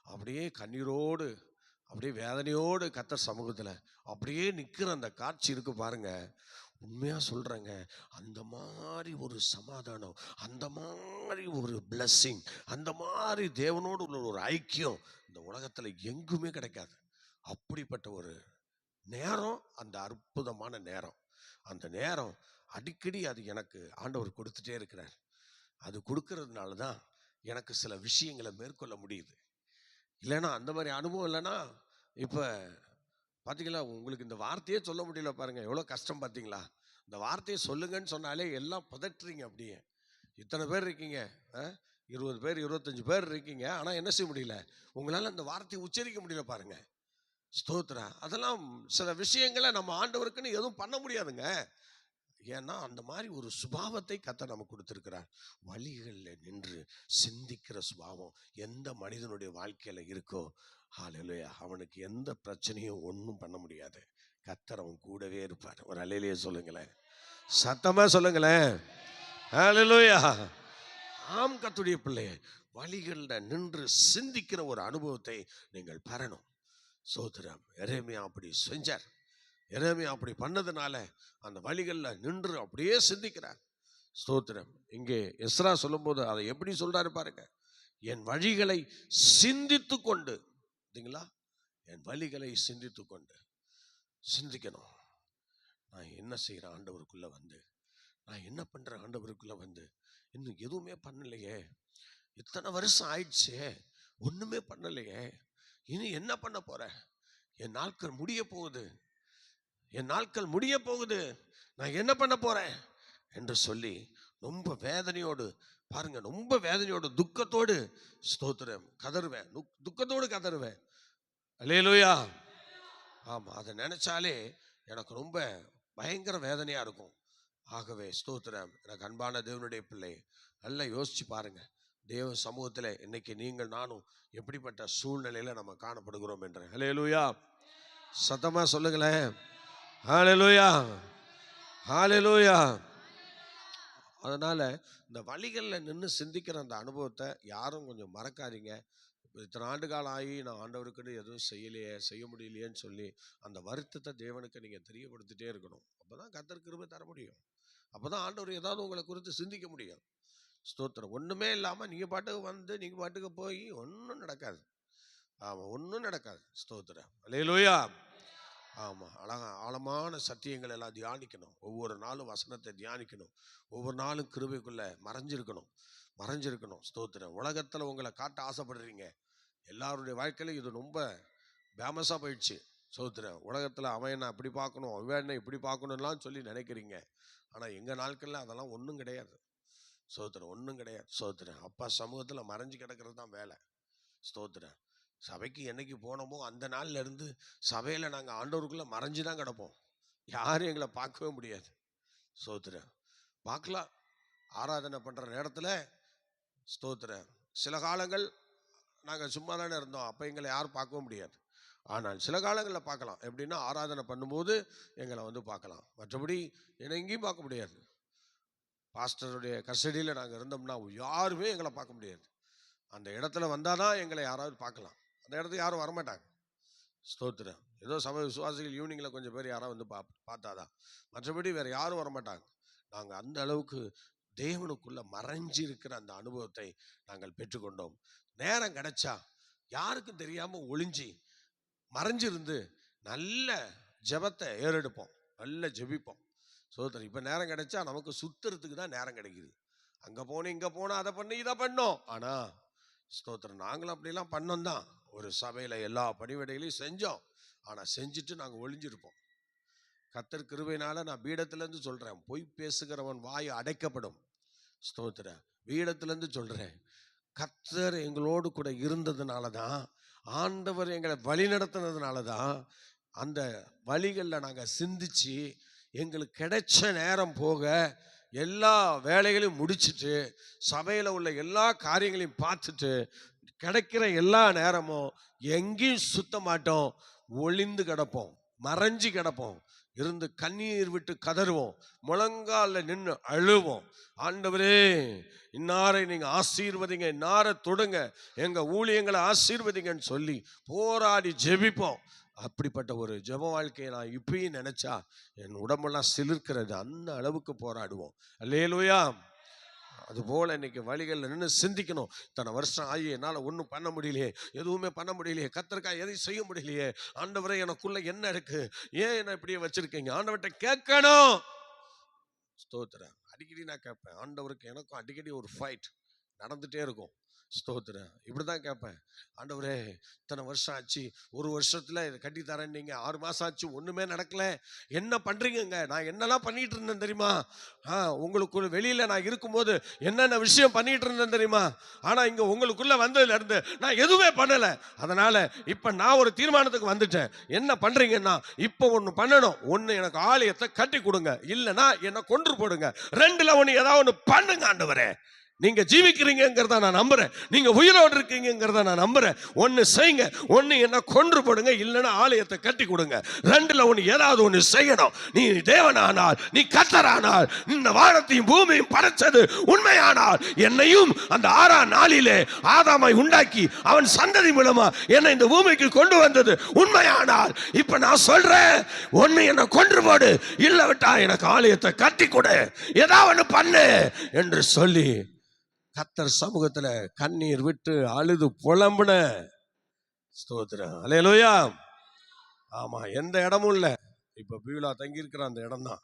அப்படியே கண்ணீரோடு அப்படியே வேதனையோடு கர்த்தர் சமூகத்தில் அப்படியே நிற்கிற அந்த காட்சி இருக்கு பாருங்க. உண்மையாக சொல்கிறேங்க, அந்த மாதிரி ஒரு சமாதானம், அந்த மாதிரி ஒரு பிளஸ்ஸிங், அந்த மாதிரி தேவனோடு உள்ள ஒரு ஐக்கியம் இந்த உலகத்தில் எங்குமே கிடைக்காது. அப்படிப்பட்ட ஒரு நேரம், அந்த அற்புதமான நேரம். அந்த நேரம் அடிக்கடி அது எனக்கு ஆண்டவர் கொடுத்துட்டே இருக்கிறார். அது கொடுக்கறதுனால தான் எனக்கு சில விஷயங்களை மேற்கொள்ள முடியுது. இல்லைன்னா அந்த மாதிரி அனுபவம் இல்லைன்னா இப்போ பார்த்தீங்களா, உங்களுக்கு இந்த வார்த்தையே சொல்ல முடியல பாருங்க, எவ்வளோ கஷ்டம் பார்த்தீங்களா. இந்த வார்த்தையை சொல்லுங்கன்னு சொன்னாலே எல்லாம் பதட்டுறீங்க. அப்படியே இத்தனை பேர் இருக்கீங்க, 20 பேர் 25 பேர் இருக்கீங்க, ஆனால் என்ன செய்ய முடியல, உங்களால் அந்த வார்த்தையை உச்சரிக்க முடியல பாருங்க. ஸ்தோத்திரா. அதெல்லாம் சில விஷயங்களை நம்ம ஆண்டவருக்குன்னு எதுவும் பண்ண முடியாதுங்க. ஏன்னா அந்த மாதிரி ஒரு சுபாவத்தை கர்த்தர் நமக்கு கொடுத்திருக்கிறார். வழிகளில் நின்று சிந்திக்கிற சுபாவம் எந்த மனிதனுடைய வாழ்க்கையில இருக்கோ, ஹல்லேலூயா, அவனுக்கு எந்த பிரச்சனையும் ஒன்றும் பண்ண முடியாது. கர்த்தர் அவன் கூடவே இருப்பார். ஒரு அல்லேலூயா சொல்லுங்களேன், சத்தமா சொல்லுங்களேன், ஹல்லேலூயா. ஆம் கர்த்தருடைய பிள்ளையே, வழிகளில் நின்று சிந்திக்கிற ஒரு அனுபவத்தை நீங்கள் பெறணும். சோதரம் எரேமியா அப்படி செஞ்சார். எரேமியா அப்படி பண்ணதுனால அந்த வழிகளில் நின்று அப்படியே சிந்திக்கிறார். ஸ்தோத்திரம். இங்கே எஸ்ரா சொல்லும்போது அதை எப்படி சொல்றாரு பாருங்க, என் வழிகளை சிந்தித்து கொண்டு, சரிங்களா, என் வழிகளை சிந்தித்து கொண்டு. சிந்திக்கணும், நான் என்ன செய்கிறேன் ஆண்டவருக்குள்ள வந்து, நான் என்ன பண்றேன் ஆண்டவருக்குள்ள வந்து, இன்னும் எதுவுமே பண்ணலையே, இத்தனை வருஷம் ஆயிடுச்சு ஒண்ணுமே பண்ணலையே, இனி என்ன பண்ண போறேன், என் நாட்கள் முடிய போகுது, என் நாட்கள் முடிய போகுது, நான் என்ன பண்ண போறேன் என்று சொல்லி ரொம்ப வேதனையோடு பாருங்க, ரொம்ப வேதனையோடு துக்கத்தோடு ஸ்தோத்திரம் கதறுவேன், துக்கத்தோடு கதறுவேன். அல்லேலூயா. ஆமா, அதை நினைச்சாலே எனக்கு ரொம்ப பயங்கர வேதனையா இருக்கும். ஆகவே ஸ்தோத்திரம், எனக்கு அன்பான தேவனுடைய பிள்ளை, நல்லா யோசிச்சு பாருங்க, தேவ சமூகத்தில் இன்னைக்கு நீங்கள் நானும் எப்படிப்பட்ட சூழ்நிலையில நம்ம காணப்படுகிறோம் என்று. அல்லேலூயா. சத்தமா சொல்லுங்களேன், ஹல்லேலூயா, ஹல்லேலூயா. அதனால இந்த வழிகளில் நின்று சிந்திக்கிற அந்த அனுபவத்தை யாரும் கொஞ்சம் மறக்காதீங்க. இத்தனை ஆண்டு காலம் ஆகி நான் ஆண்டவருக்குன்னு எதுவும் செய்யலையே, செய்ய முடியலையேன்னு சொல்லி அந்த வருத்தத்தை தேவனுக்கு நீங்கள் தெரியப்படுத்திட்டே இருக்கணும். அப்போதான் கர்த்தர் கிருபை தர முடியும். அப்போதான் ஆண்டவர் ஏதாவது உங்களை குறித்து சிந்திக்க முடியும். ஸ்தோத்திரம். ஒன்றுமே இல்லாமல் நீங்கள் பாட்டுக்கு வந்து நீங்கள் பாட்டுக்கு போய் ஒன்றும் நடக்காது. ஆமாம், ஒன்றும் நடக்காது. ஸ்தோத்திரம். அல்லேலூயா. ஆமாம், ஆழமான சத்தியங்கள் எல்லாம் தியானிக்கணும். ஒவ்வொரு நாளும் வசனத்தை தியானிக்கணும். ஒவ்வொரு நாளும் கிருபைக்குள்ள மறைஞ்சிருக்கணும். ஸ்தோத்திரம். உலகத்தில் உங்களை காட்ட ஆசைப்படுறீங்க. எல்லாருடைய வாழ்க்கையிலும் இது ரொம்ப ஃபேமஸாக போயிடுச்சு. ஸ்தோத்திரம். உலகத்தில் அவன் என்ன அப்படி பார்க்கணும், அவன் என்ன இப்படி பார்க்கணும்லாம் சொல்லி நினைக்கிறீங்க. ஆனால் எங்கள் நாட்களில் அதெல்லாம் ஒன்றும் கிடையாது. ஸ்தோத்திரம், ஒன்றும் கிடையாது. ஸ்தோத்திரம். அப்பா சமூகத்தில் மறைஞ்சு கிடக்கிறது தான் வேலை. ஸ்தோத்திரம். சபைக்கு என்னைக்கு போனோமோ அந்த நாள்ல இருந்து சபையில் நாங்கள் ஆண்டவருக்குள்ளே மறைஞ்சு தான் கிடப்போம். யாரும் எங்களை பார்க்கவே முடியாது. ஸ்தோத்திரம். பார்க்கலாம், ஆராதனை பண்ணுற நேரத்தில். ஸ்தோத்திரம். சில காலங்கள் நாங்கள் சும்மா தானே இருந்தோம், அப்போ எங்களை யாரும் பார்க்கவும் முடியாது. ஆனால் சில காலங்களில் பார்க்கலாம். எப்படின்னா, ஆராதனை பண்ணும்போது எங்களை வந்து பார்க்கலாம், மற்றபடி என்னை எங்கேயும் பார்க்க முடியாது. பாஸ்டருடைய கஸ்டடியில் நாங்கள் இருந்தோம்னா யாருமே எங்களை பார்க்க முடியாது. அந்த இடத்துல வந்தால் தான் எங்களை யாராவது பார்க்கலாம். அந்த இடத்துக்கு யாரும் வரமாட்டாங்க. ஸ்தோத்திரம். ஏதோ சபை விசுவாசிகள் ஈவினிங்கில் கொஞ்சம் பேர் யாராவது வந்து பார்த்தாதான், மற்றபடி வேறு யாரும் வரமாட்டாங்க. நாங்கள் அந்த அளவுக்கு தேவனுக்குள்ள மறைஞ்சி இருக்கிற அந்த அனுபவத்தை நாங்கள் பெற்றுக்கொண்டோம். நேரம் கிடைச்சா யாருக்கும் தெரியாமல் ஒளிஞ்சி மறைஞ்சிருந்து நல்ல ஜெபத்தை ஏறெடுப்போம், நல்ல ஜெபிப்போம். ஸ்தோத்திரம். இப்போ நேரம் கிடைச்சா நமக்கு சுத்துறதுக்கு தான் நேரம் கிடைக்குது. அங்கே போனோம், இங்கே போனோம், அதை பண்ணி இதை பண்ணோம். ஆனால் ஸ்தோத்திரம், நாங்களும் அப்படிலாம் பண்ணோம் தான். ஒரு சபையில் எல்லா பணிவிடைகளையும் செஞ்சோம். ஆனால் செஞ்சுட்டு நாங்கள் ஒளிஞ்சிருப்போம். கர்த்தர் கிருபையினால நான் பீடத்திலேருந்து சொல்கிறேன், பொய் பேசுகிறவன் வாய் அடைக்கப்படும். ஸ்தோத்திரம். பீடத்திலேருந்து சொல்கிறேன், கர்த்தர் எங்களோடு கூட இருந்ததுனால தான், ஆண்டவர் எங்களை வழி நடத்தினதுனால தான் அந்த வழிகளில் நாங்கள் சிந்திச்சு எங்களுக்கு கிடைச்ச நேரம் போக எல்லா வேலைகளையும் முடிச்சுட்டு சபையில் உள்ள எல்லா காரியங்களையும் பார்த்துட்டு கிடைக்கிற எல்லா நேரமும் எங்கேயும் சுத்த மாட்டோம், ஒளிந்து கிடப்போம், மறைஞ்சு கிடப்போம், இருந்து கண்ணீர் விட்டு கதறுவோம், முழங்கால நின்று அழுவோம். ஆண்டவரே, இன்னாரை நீங்க ஆசீர்வதிங்க, இன்னாரை தொடுங்க, எங்க ஊழியங்களை ஆசீர்வதிங்கன்னு சொல்லி போராடி ஜெபிப்போம். அப்படிப்பட்ட ஒரு ஜெப வாழ்க்கையை நான் இப்பயும் நினைச்சா என் உடம்பெல்லாம் சிலிர்க்கிறது. அந்த அளவுக்கு போராடுவோம். அல்லேலூயா. அதுபோல இன்னைக்கு வழிகளில் நின்று சிந்திக்கணும். இத்தனை வருஷம் ஆகி என்னால் ஒன்றும் பண்ண முடியலையே, எதுவுமே பண்ண முடியலையே, கர்த்தருக்காக எதையும் செய்ய முடியலையே, ஆண்டவரே எனக்குள்ள என்ன இருக்கு, ஏன் என்ன இப்படியே வச்சிருக்கீங்க, ஆண்டவர்கிட்ட கேட்கணும். ஸ்தோத்திரம். அடிக்கடி நான் கேட்பேன், ஆண்டவருக்கு எனக்கும் அடிக்கடி ஒரு ஃபைட் நடந்துட்டே இருக்கும். ஸ்தோத்திரம். இப்படிதான் கேட்பேன், ஆண்டவரே இத்தனை வருஷம் ஆச்சு, ஒரு வருஷத்துல இதை கட்டி தரேன், நீங்க 6 மாசம் ஆச்சு, ஒண்ணுமே நடக்கல, என்ன பண்றீங்க? நான் என்னெல்லாம் பண்ணிட்டு இருந்தேன் தெரியுமா? உங்களுக்குள்ள வெளியில நான் இருக்கும்போது என்னென்ன விஷயம் பண்ணிட்டு இருந்தேன் தெரியுமா? ஆனா இங்க உங்களுக்குள்ள வந்ததுல இருந்து நான் எதுவுமே பண்ணல. அதனால இப்ப நான் ஒரு தீர்மானத்துக்கு வந்துட்டேன். என்ன பண்றீங்கன்னா, இப்ப ஒண்ணு பண்ணணும். ஒண்ணு எனக்கு ஆலயத்தை கட்டி கொடுங்க, இல்லைன்னா என்ன கொன்று போடுங்க. 2ல ஒண்ணு ஏதாவது ஒண்ணு பண்ணுங்க ஆண்டவரே. நீங்க ஜீவிக்கிறீங்கிறத நான் நம்புறேன், நீங்க உயிரோடு இருக்கீங்கிறத நான் நம்புறேன். ஒன்னு செய்யுங்க, ஒன்னு என்ன கொன்று போடுங்க, இல்லைன்னா ஆலயத்தை கட்டி கொடுங்க. 2ல ஒண்ணு ஏதாவது ஒண்ணு செய்யணும். நீ தேவனானால், நீ கர்த்தரானால், இந்த வானத்தையும் பூமியும் படைச்சது உண்மையானால், என்னையும் அந்த 6ஆம் நாளிலே ஆதாமை உண்டாக்கி அவன் சந்ததி மூலமா என்னை இந்த பூமிக்கு கொண்டு வந்தது உண்மையானால், இப்ப நான் சொல்றேன், ஒன்னு என்ன கொன்று போடு, இல்ல விட்டா எனக்கு ஆலயத்தை கட்டி கொடு, ஏதாவது ஒண்ணு பண்ணு என்று சொல்லி கர்த்தர் சமூகத்துல கண்ணீர் விட்டு அழுது புலம்புன. ஸ்தோத்திரம். அல்லேலூயா. ஆமா, எந்த இடமும் இல்ல. இப்ப பியூலா தங்கி இருக்கிற அந்த இடம் தான்,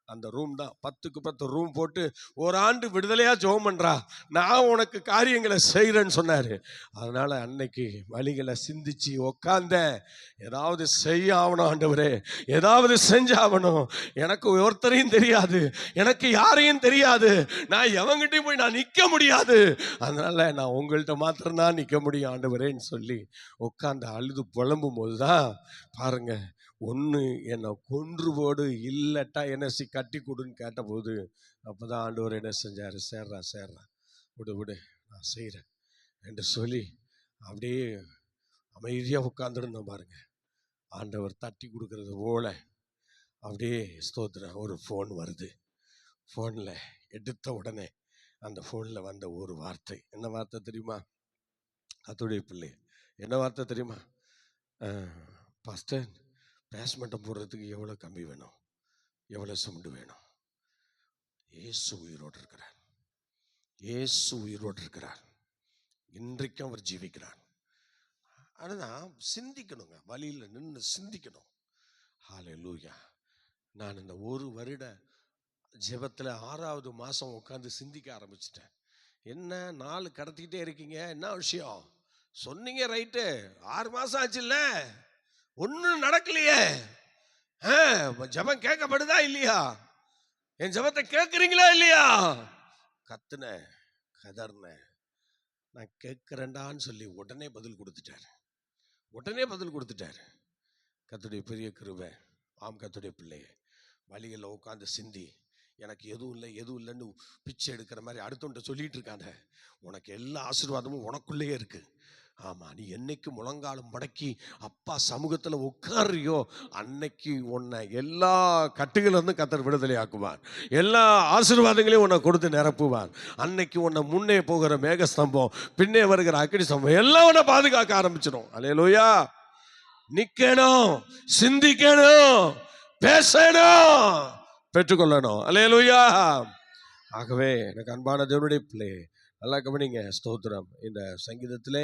அந்த ரூம் தான். 10க்கு 10 ரூம் போட்டு ஒரு ஆண்டு விடுதலையா ஜெபம் பண்றா, நான் உனக்கு காரியங்களை செய்யறேன்னு சொன்னாரு. அதனால அன்னைக்கு வழிகளை சிந்திச்சு உக்காந்த, ஏதாவது செய்ய ஆகணும் ஆண்டவரே, ஏதாவது செஞ்சாகணும். எனக்கு ஒருத்தரையும் தெரியாது, எனக்கு யாரையும் தெரியாது, நான் எவங்கிட்டையும் போய் நான் நிக்க முடியாது, அதனால நான் உங்கள்கிட்ட மாத்திரம்தான் நிக்க முடியும் ஆண்டவரேன்னு சொல்லி உட்காந்து அழுது புலம்பும் போதுதான் பாருங்க, ஒன்று என்னை கொன்று போடு, இல்லட்டா என்ன கட்டி கொடுன்னு கேட்டபோது அப்போதான் ஆண்டவர் என்ன செஞ்சார், சேர்றா விடு விடு நான் செய்கிறேன் என்று சொல்லி அப்படியே அமைதியாக உட்காந்துருந்தோம். பாருங்க, ஆண்டவர் தட்டி கொடுக்கறது போல அப்படியே. ஸ்தோத்திரம். ஒரு ஃபோன் வருது. ஃபோனில் எடுத்த உடனே அந்த ஃபோனில் வந்த ஒரு வார்த்தை, என்ன வார்த்தை தெரியுமா? கர்த்தருடைய பிள்ளை, என்ன வார்த்தை தெரியுமா? பாஸ்டர், பேஸ்மெண்ட்டை போடுறதுக்கு எவ்வளோ கம்பி வேணும், எவ்வளோ சிமெண்ட் வேணும்? இயேசு உயிரோடு இருக்கிறார், இயேசு உயிரோடு இருக்கிறார், இன்றைக்கும் அவர் ஜீவிக்கிறார். அதுதான் சிந்திக்கணுங்க, வழியில் நின்று சிந்திக்கணும். ஹல்லேலூயா. நான் இந்த ஒரு வருட ஜெபத்தில் 6வது மாதம் உட்காந்து சிந்திக்க ஆரம்பிச்சிட்டேன். என்ன நாள் கடத்திக்கிட்டே இருக்கீங்க, என்ன விஷயம் சொன்னீங்க, ரைட்டு, 6 மாதம் ஆச்சுல்ல, ஒன்றும் நடக்கலையே, ஜெபம் கேட்கப்படுதா இல்லையா, என் ஜெபத்தை கேட்குறீங்களா இல்லையா? கத்துன கதர்ன, நான் கேட்குறேன்டான்னு சொல்லி உடனே பதில் கொடுத்துட்டாரு. கர்த்தருடைய பெரிய கிருபை. ஆம், கர்த்தருடைய பிள்ளையே, வழிகளில் உட்காந்து சிந்தி. எனக்கு எதுவும் இல்லைன்னு பிச்சை எடுக்கிற மாதிரி அடுத்தவன்ட்ட சொல்லிட்டு இருக்காங்க. உனக்கு எல்லா ஆசீர்வாதமும் உனக்குள்ளேயே இருக்கு. ஆமாம், நீ என்னைக்கு முழங்காலம் மடக்கி அப்பா சமூகத்தில் உட்காரியோ அன்னைக்கு உன்னை எல்லா கட்டுகளிலிருந்து கர்த்தர் விடுதலை ஆக்குவார், எல்லா ஆசீர்வாதங்களையும் உன்னை கொடுத்து நிரப்புவார். அன்னைக்கு உன்னை முன்னே போகிற மேகஸ்தம்பம், பின்னே வருகிற அக்கினி ஸ்தம்பம் எல்லாம் உன்னை பாதுகாக்க ஆரம்பிச்சிடும். அல்லேலூயா. நிக்கணும், சிந்திக்கணும், பேசணும், பெற்றுக்கொள்ளணும். அல்லேலூயா. ஆகவே எனக்கு அன்பான தேவனுடைய பிள்ளை, நல்லா கவனிங்க. ஸ்தோத்திரம். இந்த சங்கீதத்திலே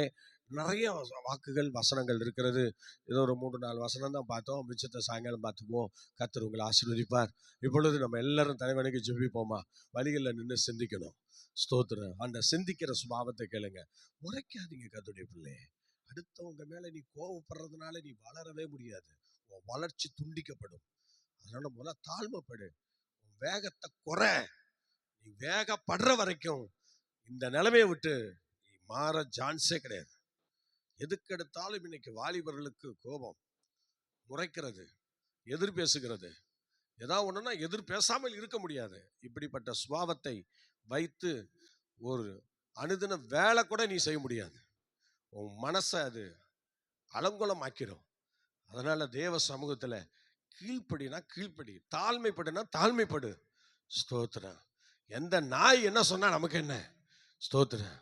நிறைய வாக்குகள் வசனங்கள் இருக்கிறது. ஏதோ ஒரு 3-4 வசனம் தான் பார்த்தோம், மிச்சத்தை சாயங்காலம் பார்த்துக்குவோம். கர்த்தர் உங்களை ஆசீர்வதிப்பார். இப்பொழுது நம்ம எல்லாரும் தலைவனுக்கு ஜெபிப்போமா? வழிகளில் நின்று சிந்திக்கணும். ஸ்தோத்திரம். அந்த சிந்திக்கிற சுபாவத்தை கேளுங்க. உரைக்காதீங்க கர்த்தருடைய பிள்ளை. அடுத்தவங்க மேல நீ கோபப்படுறதுனால நீ வளரவே முடியாது, உன் வளர்ச்சி துண்டிக்கப்படும். அதனால முதல்ல தாழ்மைப்படு, உன் வேகத்தை குறை. நீ வேகப்படுற வரைக்கும் இந்த நிலைமையை விட்டு நீ மாற சான்ஸே கிடையாது. எதுக்கு எடுத்தாலும் இன்னைக்கு வாலிபர்களுக்கு கோபம், முறைக்கிறது, எதிர் பேசுகிறது. ஏதாவது ஒண்ணுன்னா எதிர் பேசாமல் இருக்க முடியாது. இப்படிப்பட்ட சுபாவத்தை வைத்து ஒரு அனுதின வேலை கூட நீ செய்ய முடியாது. உன் மனசை அது அலங்கோலம் ஆக்கிடும். அதனால தேவ சமூகத்துல கீழ்ப்படினா கீழ்ப்படி, தாழ்மைப்படுனா தாழ்மைப்படு. ஸ்தோத்திரம். எந்த நாய் என்ன சொன்னா நமக்கு என்ன? ஸ்தோத்திரம்.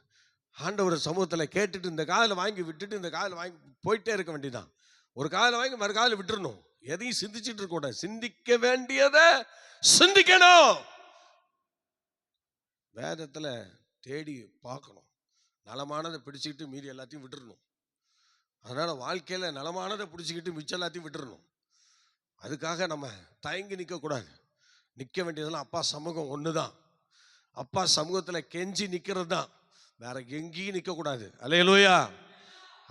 ஆண்டவர் சமூகத்துல கேட்டுட்டு இந்த காதில் வாங்கி விட்டுட்டு இந்த காதில் வாங்கி போயிட்டே இருக்க வேண்டியதான். ஒரு காதில் வாங்கி மறு காதில் விட்டுறணும். எதையும் சிந்திச்சுட்டு இருக்க கூடாது. சிந்திக்க வேண்டியதை சிந்திக்கணும். வேதத்தில் தேடி பார்க்கணும். நலமானதை பிடிச்சிக்கிட்டு மீதி எல்லாத்தையும் விட்டுறணும். அதனால் வாழ்க்கையில் நலமானதை பிடிச்சிக்கிட்டு மிச்சம் எல்லாத்தையும் விட்டுறணும். அதுக்காக நம்ம தயங்கி நிற்கக்கூடாது. நிற்க வேண்டியதெல்லாம் அப்பா சமூகம் ஒன்று தான். அப்பா சமூகத்தில் கெஞ்சி நிற்கிறது தான், வேற எங்கேயும் நிற்கக்கூடாது. அல்லேலூயா.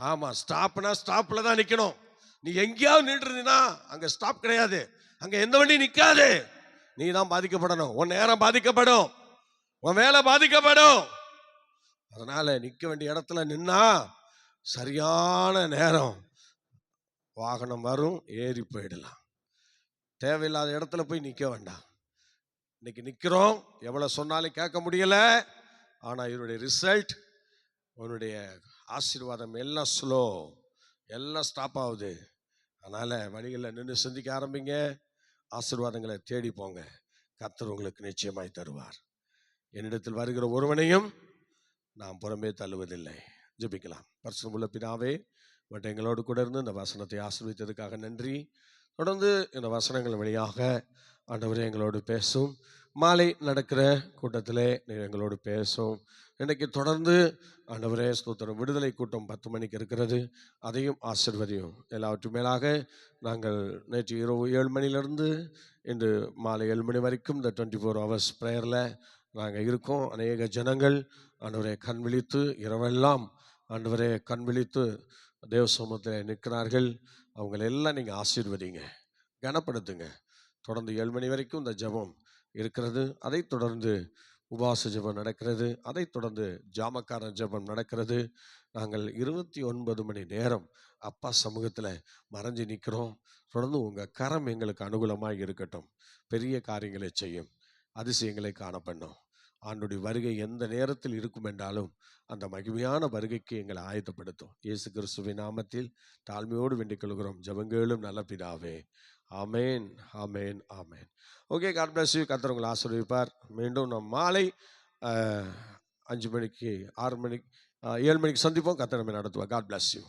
ஆமாம், ஸ்டாப்னா ஸ்டாப்பில் தான் நிற்கணும். நீ எங்கேயாவது நின்றுருந்தீங்கன்னா அங்கே ஸ்டாப் கிடையாது, அங்கே எந்த வண்டி நிற்காது. நீ தான் பாதிக்கப்படணும், உன் நேரம் பாதிக்கப்படும், உன் வேலை பாதிக்கப்படும். அதனால நிற்க வேண்டிய இடத்துல நின்னா சரியான நேரம் வாகனம் வரும், ஏறி போயிடலாம். தேவையில்லாத இடத்துல போய் நிற்க வேண்டாம். இன்னைக்கு நிற்கிறோம், எவ்வளோ சொன்னாலும் கேட்க முடியல. ஆனால் இதனுடைய ரிசல்ட், உன்னுடைய ஆசீர்வாதம் எல்லாம் ஸ்லோ, எல்லாம் ஸ்டாப் ஆகுது. அதனால் வழிகளில் நின்று சிந்திக்க ஆரம்பிங்க, ஆசீர்வாதங்களை தேடி போங்க. கர்த்தர் உங்களுக்கு நிச்சயமாய் தருவார். என்னிடத்தில் வருகிற ஒருவனையும் நாம் புறம்பே தள்ளுவதில்லை. ஜெபிக்கலாம். பரிசுத்தமுள்ள பிதாவே, பட் எங்களோடு கூட இருந்து இந்த வசனத்தை ஆசீர்வதித்ததுக்காக நன்றி. தொடர்ந்து இந்த வசனங்கள் வழியாக ஆண்டவரே எங்களோடு பேசும். மாலை நடக்கிற கூட்டத்திலே நீர் எங்களோடு பேசும். இன்றைக்கு தொடர்ந்து ஆண்டவரே ஸ்தோத்திரம், விடுதலை கூட்டம் 10 மணிக்கு இருக்கிறது, அதையும் ஆசீர்வதியும். எல்லாவற்றும் மேலாக நாங்கள் நேற்று இரவு 7 மணிலேருந்து இன்று மாலை 7 மணி வரைக்கும் இந்த 24 hours ப்ரேயரில் நாங்கள் இருக்கோம். அநேக ஜனங்கள் ஆண்டவரே கண் விழித்து இரவெல்லாம் ஆண்டவரே கண் விழித்து தேவ சமூகத்தில் நிற்கிறார்கள். அவங்களெல்லாம் நீங்கள் ஆசீர்வதிங்க, கனப்படுத்துங்க. தொடர்ந்து 7 மணி வரைக்கும் இந்த ஜெபம் இருக்கிறது. அதை தொடர்ந்து உபவாச ஜெபம் நடக்கிறது. அதை தொடர்ந்து ஜாமக்காரன் ஜெபம் நடக்கிறது. நாங்கள் 29 மணி நேரம் அப்பா சமூகத்தில் மறைஞ்சு நிற்கிறோம். தொடர்ந்து உங்கள் கரம் எங்களுக்கு அனுகூலமாக இருக்கட்டும். பெரிய காரியங்களை செய்யும், அதிசயங்களை காணப்பண்ணும். ஆண்டுடைய வருகை எந்த நேரத்தில் இருக்கும் என்றாலும் அந்த மகிமையான வருகைக்கு எங்களை ஆயத்தப்படுத்தும். இயேசு கிறிஸ்துவின் நாமத்தில் தாழ்மையோடு வேண்டிக் கொள்கிறோம். ஜெபங்களும் நல்ல பிதாவே. ஆமேன், ஆமேன், ஆமேன். Okay, God bless you. கர்த்தர் உங்களை ஆசீர்வதிப்பார். மீண்டும் நம் மாலை 5 மணிக்கு 6 மணிக்கு 7 மணிக்கு சந்திப்போம். கர்த்தர் நம்மை நடத்துவார். God bless you.